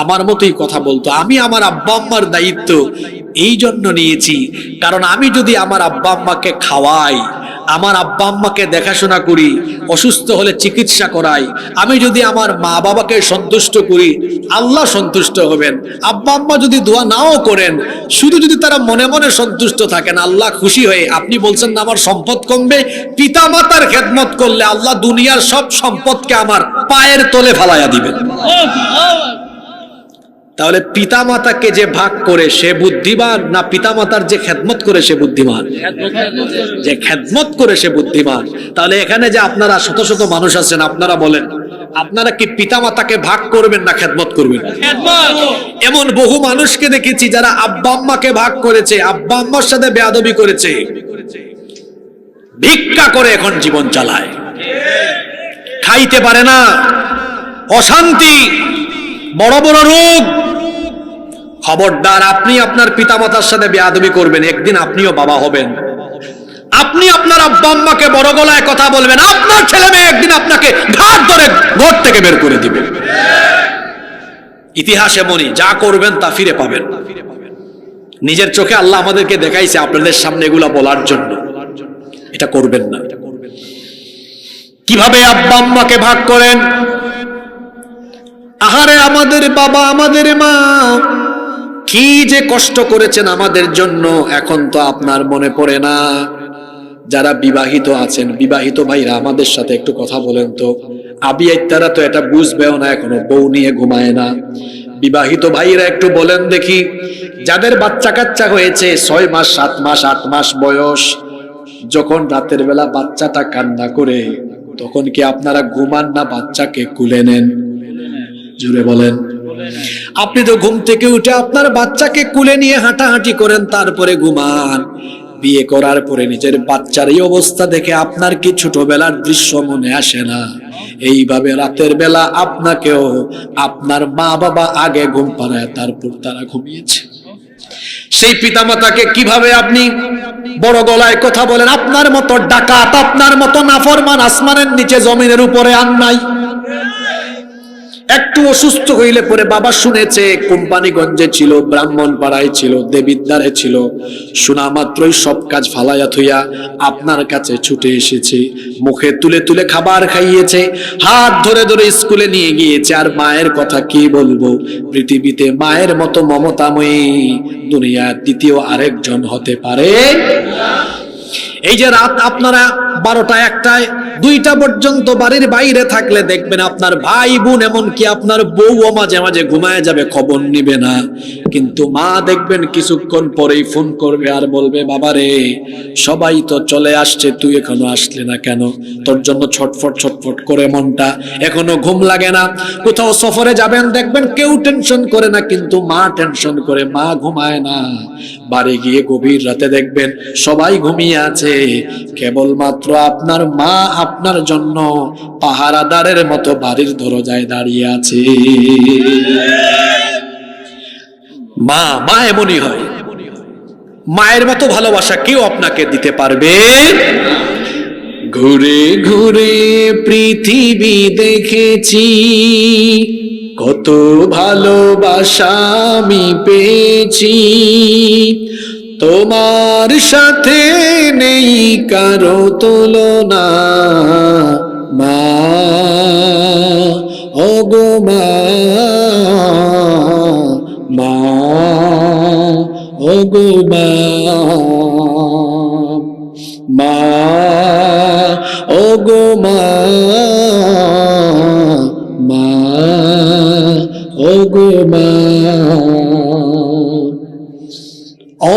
আমার মতোই কথা বলতো। আমি আমার আব্বা আম্মার দায়িত্ব এই জন্য নিয়েছি, কারণ আমি যদি আমার আব্বা আম্মাকে খাওয়াই, আমার আব্বা আম্মাকে দেখাশোনা করি, অসুস্থ হলে চিকিৎসা করাই, আমি যদি আমার মা বাবাকে সন্তুষ্ট করি, আল্লাহ সন্তুষ্ট হবেন। আব্বা আম্মা যদি দোয়া নাও করেন, শুধু যদি তারা মনে মনে সন্তুষ্ট থাকেন, আল্লাহ খুশি হয়ে, আপনি বলছেন না আমার সম্পদ কমবে, পিতা মাতার খেদমত করলে আল্লাহ দুনিয়ার সব সম্পদকে আমার পায়ের তলে ফালাইয়া দিবেন। তাহলে পিতা মাতাকে যে ভাগ করে সে বুদ্ধিমান, না পিতা মাতার যে খেদমত করে সে বুদ্ধিমান? যে খেদমত করে সে বুদ্ধিমান। তাহলে এখানে যে আপনারা শত শত মানুষ আছেন, আপনারা বলেন আপনারা কি পিতা মাতাকে ভাগ করবেন না খেদমত করবেন? এমন বহু মানুষকে দেখেছি যারা আব্বা আম্মাকে ভাগ করেছে, আব্বা আম্মার সাথে বেয়াদবি করেছে, ভিক্ষা করে এখন জীবন চালায়, খাইতে পারে না, অশান্তি, বড় বড় রোগ। খবরদার, আপনি আপনার পিতামাতার সাথে বেয়াদবি করবেন, একদিন আপনিও বাবা হবেন। আপনি আপনার আব্বা আম্মাকে বড় গলায় কথা বলবেন, আপনার ছেলে মেয়ে একদিন আপনাকে ঘাট ধরে ঘর থেকে বের করে দিবে। ইতিহাস এমনই, যা করবেন তা ফিরে পাবেন। নিজের চোখে আল্লাহ আমাদেরকে দেখাইছে আপনাদের সামনে এগুলা বলার জন্য। এটা করবেন না। কিভাবে আব্বা আম্মাকে ভাগ করেন? আহারে আমাদের বাবা, আমাদের মা কি যে কষ্ট করেছেন আমাদের জন্য, এখন তো আপনার মনে পড়ে না। যারা বিবাহিত আছেন, বিবাহিত ভাইরা আমাদের সাথে একটু কথা বলেন তো। আবিয়াইতারা তো এটা বুঝবেও না, এখনো বউ নিয়ে ঘুমায় না। বিবাহিত ভাইরা একটু বলেন দেখি, যাদের বাচ্চা কাচ্চা হয়েছে 6 মাস 7 মাস 8 মাস বয়স, যখন রাতের বেলা বাচ্চাটা কান্না করে, তখন কি আপনারা ঘুমান না বাচ্চাকে কুলে নেন? জুড়ে বলেন। আপনি তো ঘুম থেকে উঠে আপনার বাচ্চাকে কুলে নিয়ে হাঁটাহাঁটি করেন, তারপরে ঘুমান। বিয়ে করার পরে নিজের বাচ্চার এই অবস্থা দেখে আপনার কি ছোটবেলার দৃশ্য মনে আসে না? এইভাবে রাতের বেলা আপনাকেও আপনার মা বাবা আগে ঘুম পাড়ায় তারপর তারা ঘুমিয়েছে। সেই পিতামাতাকে কিভাবে আপনি বড় গলায় কথা বলেন? আপনার মতো ডাকাত, আপনার মতো নাফরমান আসমানের নিচে জমিনের উপরে আর নাই। একটু অসুস্থ হইলে পরে বাবা শুনেছে কোম্পানিগঞ্জে ছিল, ব্রাহ্মণপাড়ায় ছিল, দেবিদ্বারে ছিল, শোনা মাত্রই সব কাজ ফালাইয়া থইয়া আপনার কাছে ছুটে এসেছে, মুখে তুলে তুলে খাবার খাইয়েছে, হাত ধরে ধরে স্কুলে নিয়ে গিয়েছে। আর মায়ের কথা কি বলবো, পৃথিবীতে মায়ের মতো মমতাময়ী দুনিয়ার দ্বিতীয় আরেকজন হতে পারে? এই যে রাত আপনারা 12টা 1টায় 2টা পর্যন্ত বাড়ির বাইরে থাকলে দেখবেন আপনার ভাই বোন এমনকি আপনার বউও মাঝে মাঝে ঘুমায় যাবে, খবর নিবে না। কিন্তু মা দেখবেন কিছুক্ষণ পরেই ফোন করবে আর বলবে, বাবা রে সবাই তো চলে আসছে, তুই এখনো আসলে না কেন? তোর জন্য ছটফট ছটফট করে মনটা, এখনো ঘুম লাগে না। কোথাও সফরে যাবেন দেখবেন কেউ টেনশন করে না, কিন্তু মা টেনশন করে, মা ঘুমায় না। বাড়ি গিয়ে গভীর রাতে দেখবেন সবাই ঘুমিয়ে আছে, কেবলমাত্র আপনার মা আপনার জন্য পাহারাদারের মতো বাড়ির দরজায় দাঁড়িয়ে আছে। মা মা এমনই হয়। মায়ের মতো ভালোবাসা কেউ আপনাকে দিতে পারবে? ঘুরে ঘুরে পৃথিবী দেখেছি, কত ভালোবাসা আমি পেয়েছি, তোমার সাথে নেই কারো তুলনা। মা ওগো মা, মা ওগো মা, মা ওগো মা, মা ওগো মা।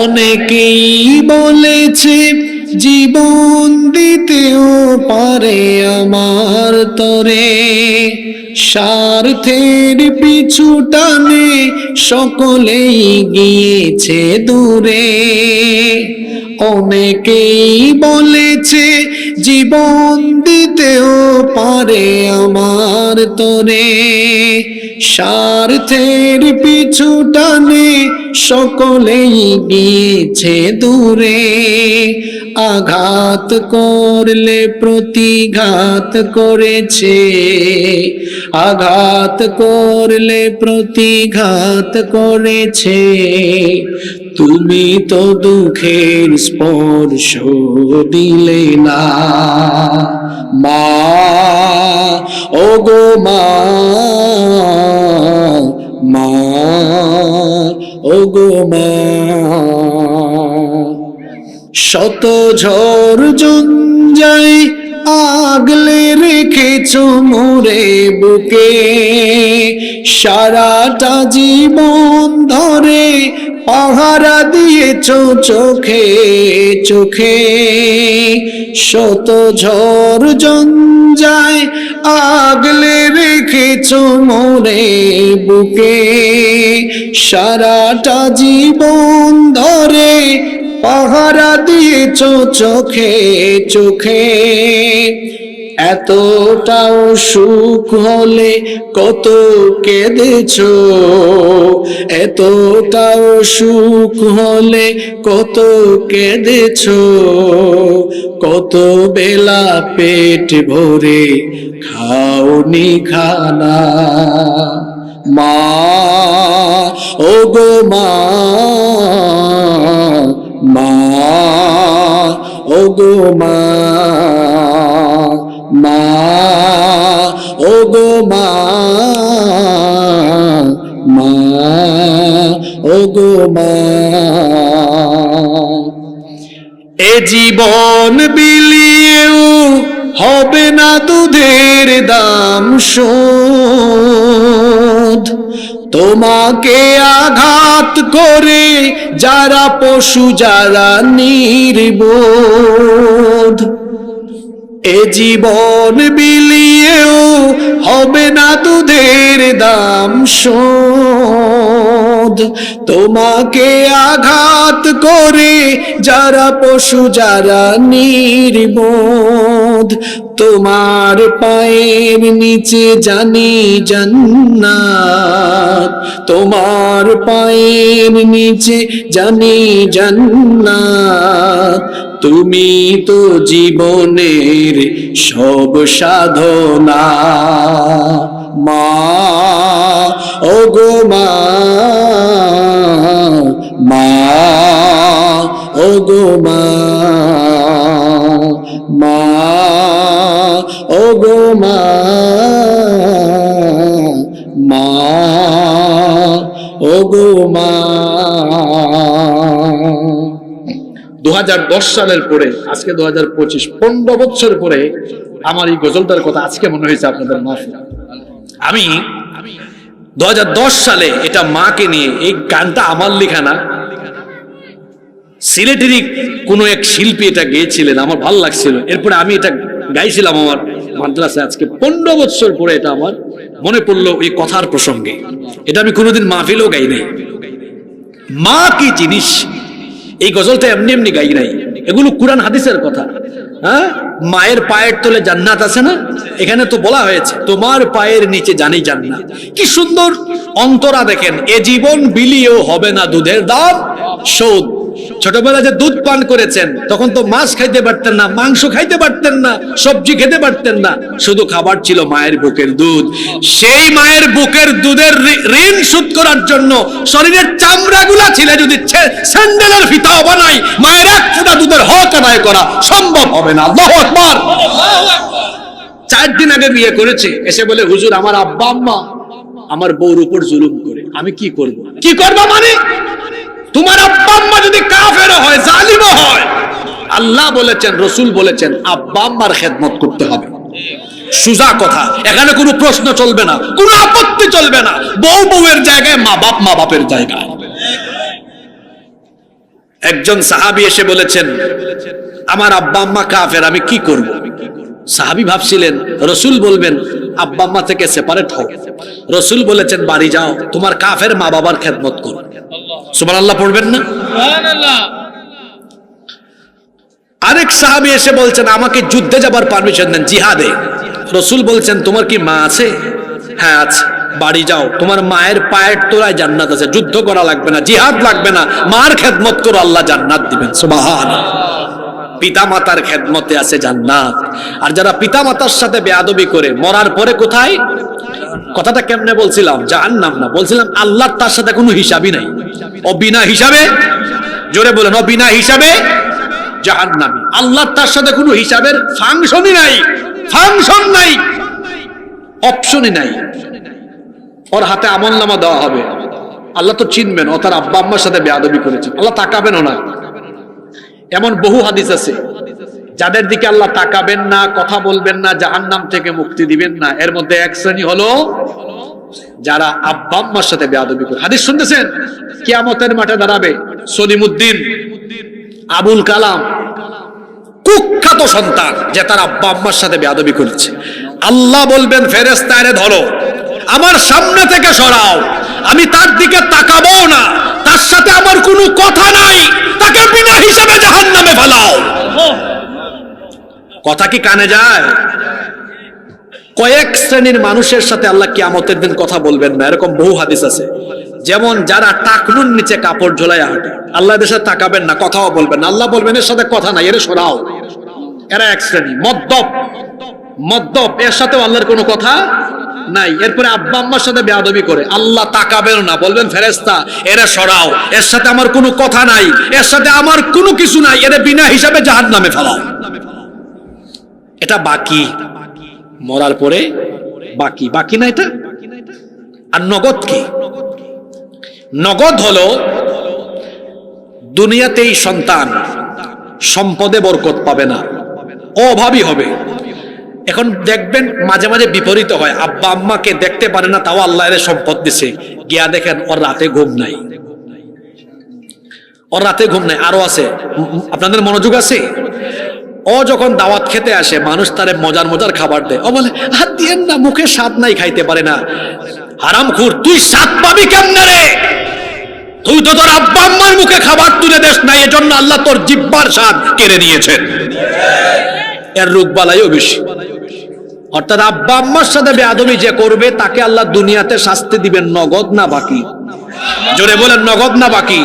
অনেকেই বলেছে জীবন দিতেও পারে আমার তরে, স্বার্থের পিছু টানে সকলেই গিয়েছে দূরে। অনেকেই বলেছে জীবন দিতেও পারে আমার তরে, স্বার্থের পিছু টানে সকলেই গিয়েছে দূরে। আঘাত করলে প্রতিঘাত করেছে, আঘাত করলে প্রতিঘাত করেছে, তুমি তো দুঃখের স্পর্শ দিলে না। মা ওগো মা, মা ওগো মা। শত ঝড় জঞ্জায় আগলে রেখেছো মোরে বুকে, সারাটা জীবন ধরে পাহারা দিয়েছো চোখে চোখে। শত ঝড় জঞ্জায় আগলে রেখেছো মোরে বুকে, সারাটা জীবন ধরে পাহারা দিয়েছো চোখে চোখে। এতটাও সুখ হলে কত কেঁদেছো, এতটাও সুখ হলে কত কেঁদেছো, কত বেলা পেট ভরে খাওনি খানা। মা ওগো মা, মা ওগো মা, মা ওগো মা, মা ওগো মা। এ জীবন বিলিয়েও হবে না দুধের দাম শোধ, তোমাকে আঘাত করে যারা পশু যারা নির্বোধ। এ জীবন বিলিয়েও হবে না দুধের দাম শোধ। তোমাকে আঘাত করে যারা পশু যারা নির্বোধ, তোমার পায়ের নিচে জানি জান্নাত, তোমার পায়ের নিচে জানি জান্নাত। তুমি তো জীবনের সব সাধনা, মা ওগো মা, মা ওগো মা, মা ওগো মা, মা ওগো মা। 2010 সালের পরে আজকে 2025, 15 বছর পরে আমার এই গজলটার কথা আজকে মনে হয়েছে আপনাদের মাহফিলে। আমি 2010 সালে এটা মাকে নিয়ে, এই গানটা আমার লেখা না, সিলেটেরই কোন এক শিল্পী এটা গেয়েছিলেন, আমার ভালো লাগছিল। এরপরে আমি এটা গাইছিলাম আমার মাদ্রাসায়। আজকে 15 বছর পরে এটা আমার মনে পড়লো এই কথার প্রসঙ্গে। এটা আমি কোনোদিন মাহফিলেও গাই নাই। মা কি জিনিস, এই গজলটা এমনি এমনি গাই নাই, এগুলো কুরআন হাদিসের কথা। হ্যাঁ, মায়ের পায়ের তলে জান্নাত আছে না, এখানে তো বলা হয়েছে তোমার পায়ের নিচে জানি জান্নাত। কি সুন্দর অন্তরা দেখেন, এ জীবন বিলিয়েও হবে না দুধের দাম শোধ। ছোটবেলায় যে দুধ পান করেছেন তখন তো মাছ খাইতে পারতেন না, মাংস খাইতে পারতেন না, সবজি খেতে পারতেন না, শুধু খাবার ছিল মায়ের বুকের দুধ। সেই মায়ের বুকের দুধের ঋণ শোধ করার জন্য শরীরের চামড়াগুলা ছিল যদি স্যান্ডেলের ফিতাও বানাই, মায়ের এক ফোঁটা দুধের হক আদায় করা সম্ভব হবে না। আল্লাহু আকবার। 4 দিন আগে বিয়ে করেছে, এসে বলে হুজুর আমার আব্বা আম্মা আমার বউর উপর জুলুম করে, আমি কি করব? কি করবা মানে? তোমার আব্বা আম্মা যদি কাফের হয়, জালিম হয়, আল্লাহ বলেছেন, রাসূল বলেছেন আব্বা আম্মার খেদমত করতে হবে। সোজা কথা, এখানে কোনো প্রশ্ন চলবে না, কোনো আপত্তি চলবে না। বউ বউয়ের জায়গায়, মা বাপ মা বাপের জায়গায়। একজন সাহাবী এসে বলেছেন আমার আব্বা আম্মা কাফের, আমি কি করব? সাহাবী ভাবছিলেন রাসূল বলবেন আব্বা আম্মা থেকে সেপারেট হও। রাসূল বলেছেন বাড়ি যাও, তোমার কাফের মা বাবার খেদমত করো। সুবহানাল্লাহ পড়বেন না? সুবহানাল্লাহ। আরেক সাহাবী এসে বলছেন আমাকে যুদ্ধে যাবার পারমিশন দেন, জিহাদে। রাসূল বলছেন তোমার কি মা আছে? হ্যাঁ আছে। বাড়ি যাও, তোমার মায়ের পায়ের তলায় জান্নাত আছে, যুদ্ধ করা লাগবে না, জিহাদ লাগবে না, মার খেদমত করো, আল্লাহ জান্নাত দিবেন। সুবহানাল্লাহ। পিতা মাতার খেদমতে আছে জান্নাত। আর যারা পিতা মাতার সাথে বেয়াদবি করে মরার পরে কোথায়? কথাটা কেমনে বলছিলাম? জাহান্নাম না, বলছিলাম আল্লাহর তার সাথে কোনো হিসাবই নাই। ও বিনা হিসাবে, জোরে বলেন, ও বিনা হিসাবে জাহান্নামী। আল্লাহর তার সাথে কোনো হিসাবের ফাংশনই নাই, ফাংশন নাই, অপশনই নাই। ওর হাতে আমলনামা দেওয়া হবে, আল্লাহ তো চিনবেন ও তার আব্বা আম্মার সাথে বেয়াদবি করেছে, আল্লাহ তাকাবেনও না। এমন বহু হাদিস আছে যাদের দিকে আল্লাহ তাকাবেন না, কথা বলবেন না, জাহান্নাম থেকে মুক্তি দিবেন না। এর মধ্যে এক শ্রেণী হলো যারা আব্বা আম্মার সাথে বেয়াদবি করে। হাদিস শুনতেছেন? কিয়ামতের মাঠে দাঁড়াবে সলিমউদ্দিন, আবুল কালাম, কুখ্যাত সন্তান, যে তার আব্বা আম্মার সাথে বেয়াদবি করেছে। আল্লাহ বলবেন ফেরেশতারে ধরো, আমার সামনে থেকে সরাও, আমি তার দিকে তাকাবো না, তার সাথে আমার কোনো কথা নাই, তাকে বিনা হিসাবে জাহান্নামে ফেলাও। কথা কি কানে যায়? কয়েক শ্রেণীর মানুষের সাথে আল্লাহ কিয়ামতের দিন কথা বলবেন না, এরকম বহু হাদিস আছে। যেমন যারা টাকনুর নিচে কাপড় ঝোলায় হাঁটে, আল্লাহ এদের সাথে তাকাবেন না, কথাও বলবেন না, আল্লাহ বলবেন এর সাথে কথা নাই, এর সরাও। এরা এক শ্রেণী। মদ্যপ, মদ্যপ, এর সাথেও আল্লাহর কোনো কথা নাই। এরপরে আব্বা আম্মার সাথে বেয়াদবি করে, আল্লাহ তাকাবেন না, বলবেন ফেরেশতা এরা সরাও, এর সাথে আমার কোনো কথা নাই, এর সাথে আমার কোনো কিছু নাই, এর বিনা হিসাবে জাহান্নামে ফেলাও। এটা বাকি, মরার পরে বাকি, বাকি না এটা। আর নগদ কি? নগদ হলো দুনিয়াতেই সন্তান সম্পদে বরকত পাবে না, অভাবী হবে। এখন দেখবেন মাঝে মাঝে বিপরীত হয়, আব্বা আম্মাকে দেখতে পারে না, তাও আল্লাহ এর সম্পদ দিছে, গিয়া দেখেন ওর রাতে ঘুম নাই, ওর রাতে ঘুম নাই। আরো আছে, আপনাদের মনোযোগ আছে? ও যখন দাওয়াত খেতে আসে মানুষ তারে মজার মজার খাবার দেয়, ও বলে হাত দিয়েন না, মুখে স্বাদ নাই, খাইতে পারে না। হারামখোর, তুই স্বাদ পাবি কেমনে রে? তুই তো তোর আব্বা আম্মার মুখে খাবার তুলে দেস না, এজন্য আল্লাহ তোর জিহ্বার স্বাদ কেড়ে নিয়েছেন। এর রোগবালাইও বেশি। অর্থাৎ আব্বা আম্মার সাথে বেয়াদবি যে করবে তাকে আল্লাহ দুনিয়াতে শাস্তি দিবেন, নগদ না বাকি। জোরে বলেন, নগদ না বাকি?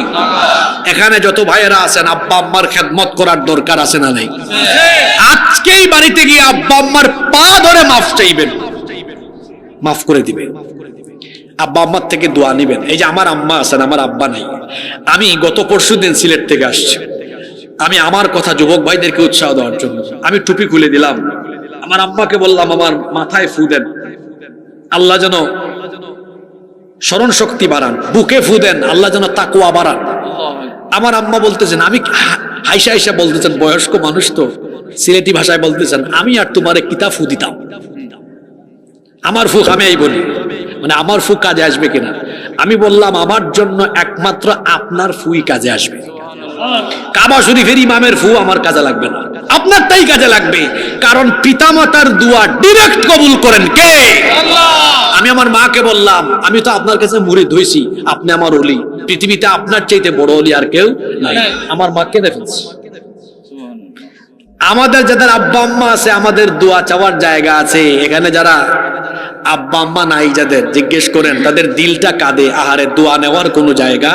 এখানে যত ভাইয়েরা আছেন আব্বা আম্মার খেদমত করার দরকার আছে না নাই? আজকেই বাড়িতে গিয়ে আব্বা আম্মার পা ধরে মাফ চাইবেন, মাফ করে দিবেন। আব্বা আম্মার থেকে দোয়া নিবেন। এই যে আমার আম্মা আছেন, আমার আব্বা নাই। আমি গত পরশুদিন সিলেট থেকে আসছি। আমি আমার কথা যুবক ভাইদেরকে উৎসাহ দেওয়ার জন্য আমি টুপি খুলে দিলাম। আমার আম্মাকে বললাম আমার মাথায় ফু দেন, আল্লাহ যেন স্মরণ শক্তি বাড়ান। বুকে ফু দেন, আল্লাহ যেন তাকওয়া বাড়ান। আমার আম্মা বলতেছেন, আমি হাইসা হাইসা বলতেছেন, বয়স্ক মানুষ তো, সিলেটি ভাষায় বলতেছেন, আমি আর তোমারে কিতা ফু দিতাম। আমার ফুক আমি এই বলি, মানে আমার ফুক কাজে আসবে কিনা। আমি বললাম আমার জন্য একমাত্র আপনার ফুই কাজে আসবে। কাবা শরীফের ইমামের ফু আমার কাজে লাগবে না, আপনারটাই কাজে লাগবে। কারণ পিতামাতার দোয়া ডাইরেক্ট কবুল করেন কে? আল্লাহ। আমি আমার মাকে বললাম, আমি তো আপনার কাছে মুরিদ হইছি, আপনি আমার ওলি, পৃথিবীতে আপনার চাইতে বড় ওলি আর কেউ নাই। আমার মাকে দেখেছি। আমাদের যাদের আব্বা আম্মা আছে, আমাদের দোয়া চাওয়ার জায়গা আছে। এখানে যারা আব্বা আম্মা নাই, যাদের জিজ্ঞেস করেন, তাদের দিলটা কাঁদে, আহারে দোয়া নেওয়ার কোনো জায়গা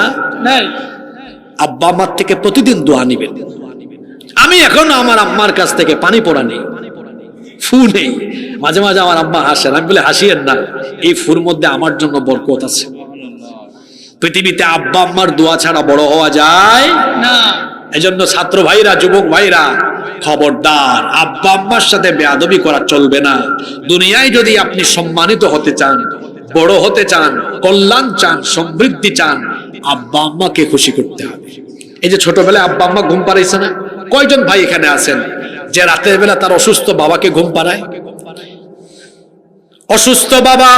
নাই। আব্বা আম্মার থেকে প্রতিদিন দোয়া নিবেন। আমি এখনো আমার আম্মার কাছ থেকে পানি পড়া নেই, ফু নেই। মাঝে মাঝে আমার আম্মা হাসেন, আমি বলে হাসিয়েন না, এই ফুর মধ্যে আমার জন্য বরকত আছে। পৃথিবীতে আব্বা আম্মার দোয়া ছাড়া বড় হওয়া যায় না। এজন্য ছাত্র ভাইরা, যুবক ভাইরা, খবরদার, আব্বা আম্মার সাথে বেয়াদবি করা চলবে না। দুনিয়ায় যদি আপনি সম্মানিত হতে চান, বড় হতে চান, কল্যাণ চান, সমৃদ্ধি চান, আব্বা আম্মাকে খুশি করতে হবে। এই যে ছোটবেলায় আব্বা আম্মা ঘুম পাড়াইছে না, কয়জন ভাই এখানে আছেন যে রাতের বেলা তার অসুস্থ বাবাকে ঘুম পাড়ায়? অসুস্থ বাবা,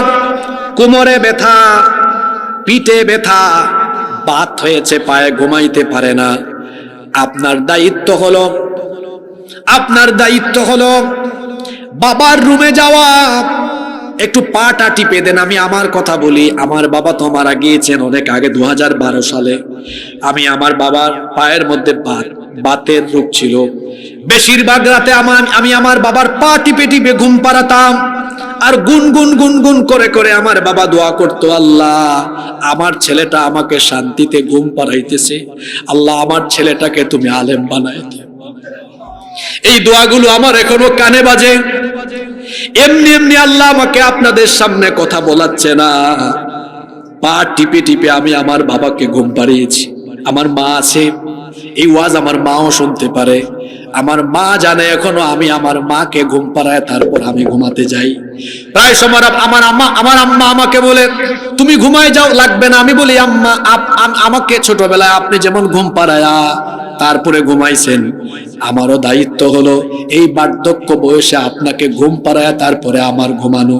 কোমরে ব্যথা, পিঠে ব্যথা, বাত হয়েছে, পায়ে ঘুমাইতে পারে না। আপনার দায়িত্ব হলো বাবার রুমে যাওয়া, একটু পাটা টিপে দেন। আমি আমার কথা বলি, আমার বাবা তো মারা গিয়েছেন অনেক আগে, 2012 সালে। আমি আমার বাবার পায়ের মধ্যে বাতের রোগ ছিল। বেশিরভাগ রাতে আমি আমার বাবার পা টিপে টিপে ঘুম পাড়াতাম। আর গুনগুন করে করে আমার বাবা দোয়া করতো, আল্লাহ আমার ছেলেটা আমাকে শান্তিতে ঘুম পাড়াইতেছে, আল্লাহ আমার ছেলেটাকে তুমি আলেম বানাই দিও। এই দোয়াগুলো আমার এখনো কানে বাজে। এমনি এমনি আল্লাহ আমাকে আপনাদের সামনে কথা বলাচ্ছে না, পা টিপে টিপে আমি আমার বাবাকে ঘুম পাড়িয়েছি। আমার মা আছে, এই ওয়াজ আমার মাও শুনতে পারে। আমার মা জানে এখনো আমি আমার মাকে ঘুম পাড়ায় তারপর আমি ঘুমাতে যাই। প্রায় সময় আমার আম্মা আমাকে বলে, তুমি ঘুমায় যাও, লাগবে না। আমি বলি, আম্মা আমাকে ছোটবেলায় আপনি যেমন ঘুম পাড়ায়া তারপরে ঘুমাইছেন, আমারও দায়িত্ব হলো এই বার্ধক্য বয়সে আপনাকে ঘুম পাড়ায় তারপরে আমার ঘুমানো।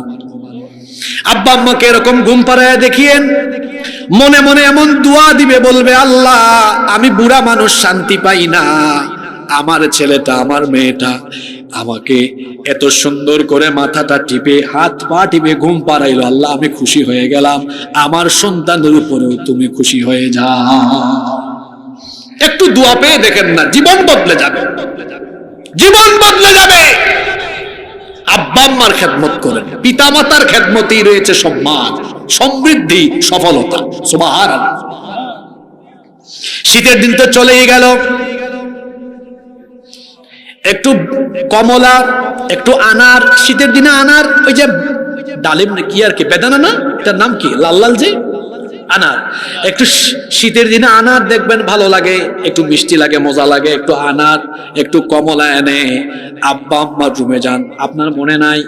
আব্বা আম্মাকে এরকম ঘুম পাড়ায় দেখিয়েন, মনে মনে এমন দোয়া দিবে, বলবে, আল্লাহ আমি বুড়া মানুষ, শান্তি পাই না, আমার ছেলেটা, আমার মেয়েটা আমাকে এত সুন্দর করে মাথাটা টিপে, হাত পা টিপে ঘুম পাড়াইলো, আল্লাহ আমি খুশি হয়ে গেলাম। আমার সন্তানের উপরেও তুমি খুশি হয়ে যাও। একটু দোয়া পেয়ে দেখেন না, জীবন বদলে যাবে, জীবন বদলে যাবে। আব্বা আম্মার খেদমত করেন, পিতা মাতার খেদমতেই রয়েছে সম্মান, সমৃদ্ধি, সফলতা। সুবহানাল্লাহ। শীতের দিন তো চলেই গেল, একটু কমলা, একটু আনার, শীতের দিনে আনার, ওই যে ডালিম কি আর কি, বেদানা না, এটার নাম কি, লাল লাল যে আনার, একটু শীতের দিনে আনার দেখবেন ভালো লাগে, একটু মিষ্টি লাগে, মজা লাগে। একটু আনার, একটু কমলা এনে আব্বা আম্মার রুমে যান। আপনার মনে নাই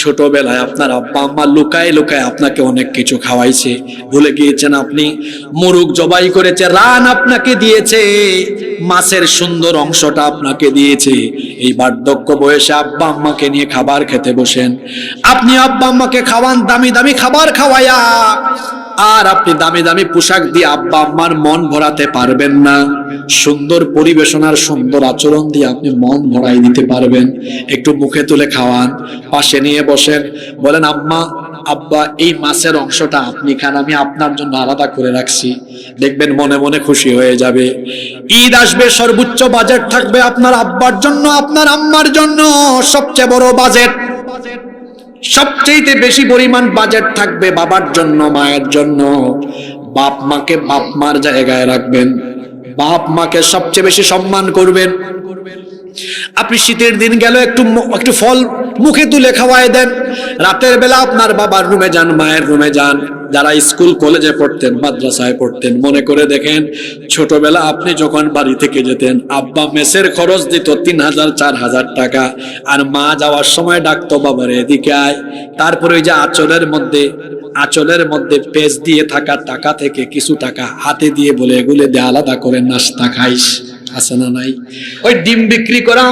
ছোটবেলায় আপনার আব্বা আম্মা লুকায় লুকায় আপনাকে অনেক কিছু খাওয়াইছে, ভুলে গিয়েছেন আপনি? মুরগ জবাই করেছে, রান আপনাকে দিয়েছে, মাছের সুন্দর অংশটা আপনাকে দিয়েছে। এই বার্ধক্য বয়সে আব্বা আম্মাকে নিয়ে খাবার খেতে বসেন, আপনি আব্বা আম্মাকে খাওয়ান, দামি দামি খাবার খাওয়ায়া আর আপনি দামি দামি পোশাক দিয়ে আব্বা আম্মার মন ভরাতে পারবেন না। সুন্দর পরিবেশনার সুন্দর আচরণ দিয়ে আপনি মন ভরাই দিতে পারবেন। একটু মুখে তুলে খাওয়ান, পাশে নিয়ে বসেন, বলেন আম্মা আব্বা এই মাছের অংশটা আপনি খান, আমি আপনার জন্য আলাদা করে রাখছি। দেখবেন মনে মনে খুশি হয়ে যাবে। ঈদ আসবে, সর্বোচ্চ বাজেট থাকবে আপনার আব্বার জন্য, আপনার আম্মার জন্য সবচেয়ে বড় বাজেট, সবচেয়ে বেশি পরিমাণ বাজেট থাকবে বাবার জন্য, মায়ের জন্য। বাপ মাকে বাপ মার জায়গায় রাখবেন, বাপ মাকে সবচেয়ে বেশি সম্মান করবেন। আপনি শীতের দিন গেল একটু ফল মুখে তুলে খাওয়ায় দেন। রাতের বেলা আপনার বাবার রুমে যান, মায়ের রুমে যান। যারা স্কুল কলেজে পড়তেন, মাদ্রাসায় পড়তেন, মনে করে দেখেন ছোটবেলা আপনি যখন বাড়ি থেকে যেতেন, আব্বা মেসের খরচ দিত 3000 4000 টাকা, আর মা যাওয়ার সময় ডাকতো বাবারে এদিকে আয়। তারপরে ওই যে আঁচলের মধ্যে পেজ দিয়ে থাকা টাকা থেকে কিছু টাকা হাতে দিয়ে বলে এগুলো দিয়ে আলাদা করে নাস্তা খাইস, আছে না নাই? ওই ডিম বিক্রি করা,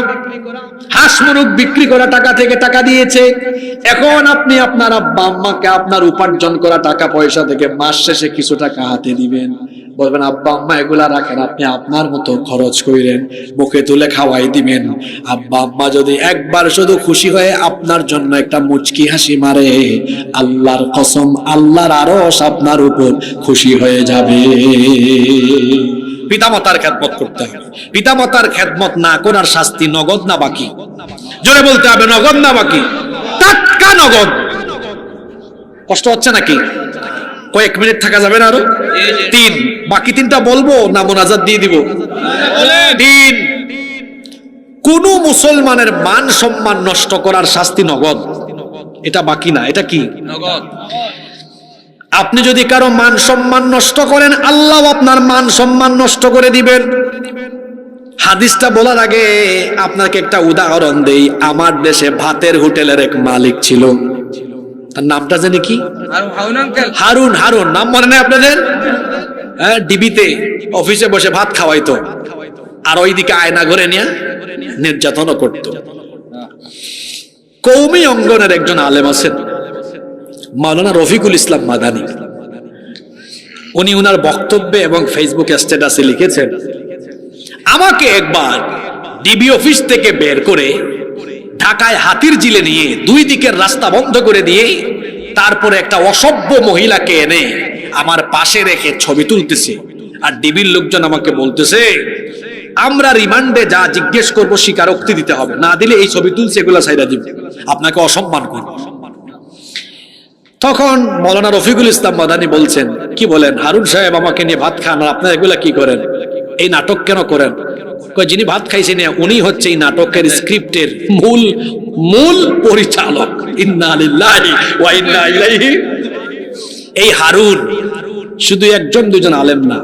হাঁস মুরগ বিক্রি করা টাকা থেকে টাকা দিয়েছে। এখন আপনি আপনার আব্বা আম্মাকে আপনার উপার্জন করা টাকা পয়সা থেকে মাস শেষে কিছু টাকা হাতে দিবেন, বলবেন আব্বা আম্মা এগুলা রাখেন, আপনি আপনার মতো খরচ করেন, মুখে তুলে খাওয়াই দিবেন। আব্বা আম্মা যদি একবার শুধু খুশি হয়ে আপনার জন্য একটা মুচকি হাসি মারে, আল্লাহর কসম আল্লাহর আরশ আপনার উপর খুশি হয়ে যাবে। পিতামাতার খেদমত করতে হবে। পিতামাতার খেদমত না করার শাস্তি নগদ না বাকি? জোরে বলতে হবে, নগদ না বাকি? টাটকা নগদ। কষ্ট হচ্ছে নাকি? কয়েক মিনিট থাকা যাবে না আরো? 3, বাকি 3টা বলবো না মোনাজাত দিয়ে দিব? 3, কোন মুসলমানের মান সম্মান নষ্ট করার শাস্তি নগদ, এটা বাকি না। এটা কি? নগদ। আপনি যদি কারো মান সম্মান নষ্ট করেন, আল্লাহ আপনার মান সম্মান নষ্ট করে দিবেন। হাদিসটা বলার আগে আপনাকে একটা উদাহরণ দেই। আমার দেশে ভাতের হোটেলের এক মালিক ছিল, তার নামটা জানি কি? হারুন। হারুন নাম মনে নেই আপনাদের? হ্যাঁ, ডিবিতে অফিসে বসে ভাত খাওয়াইতো, আর ওইদিকে আয়না ঘরে নিয়ে নির্যাতনও করত। কওমি অঙ্গনের একজন আলেম আছেন, মাওলানা রফিকুল ইসলাম মাদানী। উনি উনার বক্তব্যে এবং ফেসবুক স্ট্যাটাসে লিখেছেন, আমাকে একবার ডিবি অফিস থেকে বের করে ঢাকায় হাতির জিলে নিয়ে 2 দিকের রাস্তা বন্ধ করে দিয়ে তারপরে একটা অসভ্য মহিলাকে এনে আমার পাশে রেখে ছবি তুলতেছে। আর ডিবির লোকজন আমাকে বলতেছে, আমরা রিমান্ডে যা জিজ্ঞেস করবো স্বীকারোক্তি দিতে হবে, না দিলে এই ছবি তুলছে এগুলা ছাইড়া দিব, আপনাকে অসম্মান করব। তখন মাওলানা রফিকুল ইসলাম মাদানী বলছেন, কি বলেন হারুন সাহেব, আমাকে নিয়ে ভাত খান আর আপনারা এগুলা কি করেন? এই নাটক কেন করেন? যিনি ভাত খাইছেন উনি হচ্ছে এই নাটকের স্ক্রিপ্টের মূল পরিচালক। ইন্না লিল্লাহি ওয়া ইন্না ইলাইহি। এই হারুন শুধু একজন দুজন আলেম না,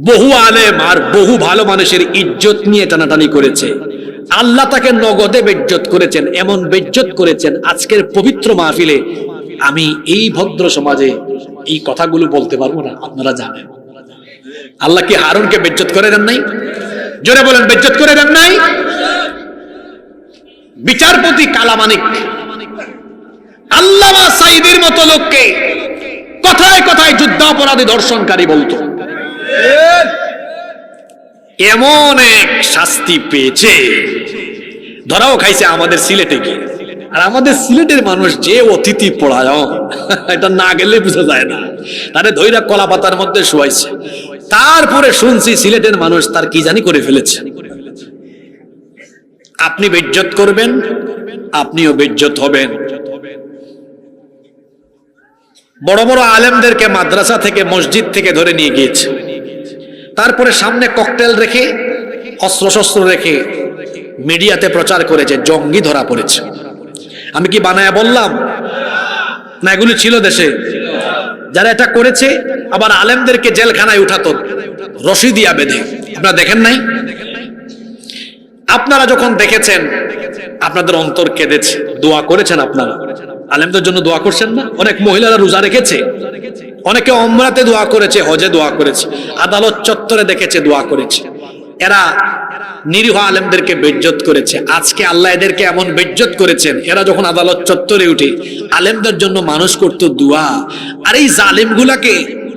বহু আলেম আর বহু ভালো মানুষের ইজ্জত নিয়ে টানাটানি করেছে। আল্লাহ তাকে নগদে বেজ্জত করেছেন, এমন বেজ্জত করেছেন আজকের পবিত্র মাহফিলে আমি এই ভদ্র সমাজে এই কথাগুলো বলতে পারবো না। আপনারা জানেন আল্লাহ কি হারুনকে বেজ্জত করে দেন নাই? জোরে বলেন, বেজ্জত করে দেন নাই? বিচারপতি কালামানিক আল্লামা সাঈদীর মতো লোককে কথায় কথায় যুদ্ধাপরাধী ধর্ষণকারী বলতো। এমন এক শাস্তি পেয়েছে, ধরাও খাইছে আমাদের সিলেটে গিয়ে। আর আমাদের সিলেটের মানুষ যে অতিথি পরায়ণ, এটা না গেলে বোঝা যায় না। তারে ধৈরা কলা পাতার মধ্যে শুয়াইছে। তারপরে শুনছি সিলেটের মানুষ তার কি জানি করে ফেলেছে। আপনি বেজ্জত করবেন, আপনিও বেজ্জত হবেন। বড় বড় আলেমদেরকে মাদ্রাসা থেকে মসজিদ থেকে ধরে নিয়ে গিয়েছে, তারপরে সামনে ককটেল রেখে অস্ত্র শস্ত্র রেখে মিডিয়াতে প্রচার করেছে জঙ্গি ধরা পড়েছে। আমি কি বানায়া বললাম না? এগুলো ছিল দেশে। যারা এটা করেছে আবার আলেমদেরকে জেলখানায় উঠাতো রশি দিয়া বেঁধে। আপনারা দেখেন নাই? আপনারা যখন দেখেছেন আপনাদের অন্তর কেঁদেছে, দোয়া করেছেন। আপনারা আলেমদের জন্য দোয়া করছেন না? অনেক মহিলারা রোজা রেখেছে, অনেকে উমরাতে দোয়া করেছে, হজে দোয়া করেছে, আদালত চত্বরে দেখেছে দোয়া করেছে। এরা নিরীহ আলেমদেরকে বেইজ্জত করেছে। আজকে আল্লাহ এদেরকে এমন বেইজ্জত করেছেন, এরা যখন আদালত চত্বরে উঠে আলেমদের জন্য মানুষ করতো দোয়া, আর এই জালেমগুলাকে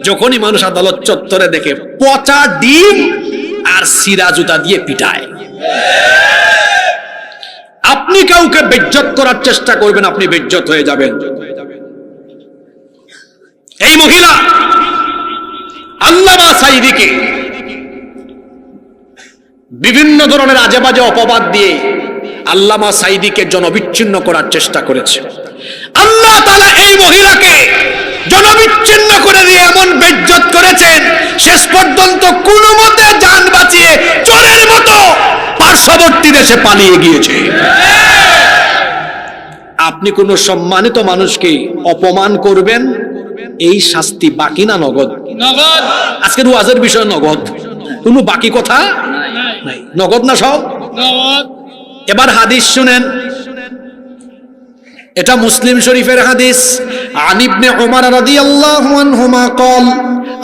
যখনই মানুষ আদালত চত্বরে দেখে পচা ডিম আর সিরা জুতা দিয়ে পিটায়। আপনি কাউকে বেইজ্জত করার চেষ্টা করবেন, আপনি বেইজ্জত হয়ে যাবেন। এই মহিলা আল্লামা সাঈদীকে বিভিন্ন ধরনের আজে বাজে অপবাদ দিয়ে আল্লামা সাঈদীকে জনবিচ্ছিন্ন করার চেষ্টা করেছে। আল্লাহ তাআলা এই মহিলাকে জনবিচ্ছিন্ন করে দিয়ে এমন বেইজ্জত করেছেন, শেষ পর্যন্ত কোনো মতে জান বাঁচিয়ে চোরের মতো পার্শ্ববর্তী দেশে পালিয়ে গিয়েছে। আপনি কোন সম্মানিত মানুষকে অপমান করবেন, এই শাস্তি বাকি না নগদ? নগদ। আজকের ওয়াজের বিষয় নগদ, কোনো বাকি কথা নাই, নগদ না সব নগদ। এবার হাদিস শুনেন, এটা মুসলিম শরীফের হাদিস। আন ইবনে উমর রাদিয়াল্লাহু আনহুমা قال,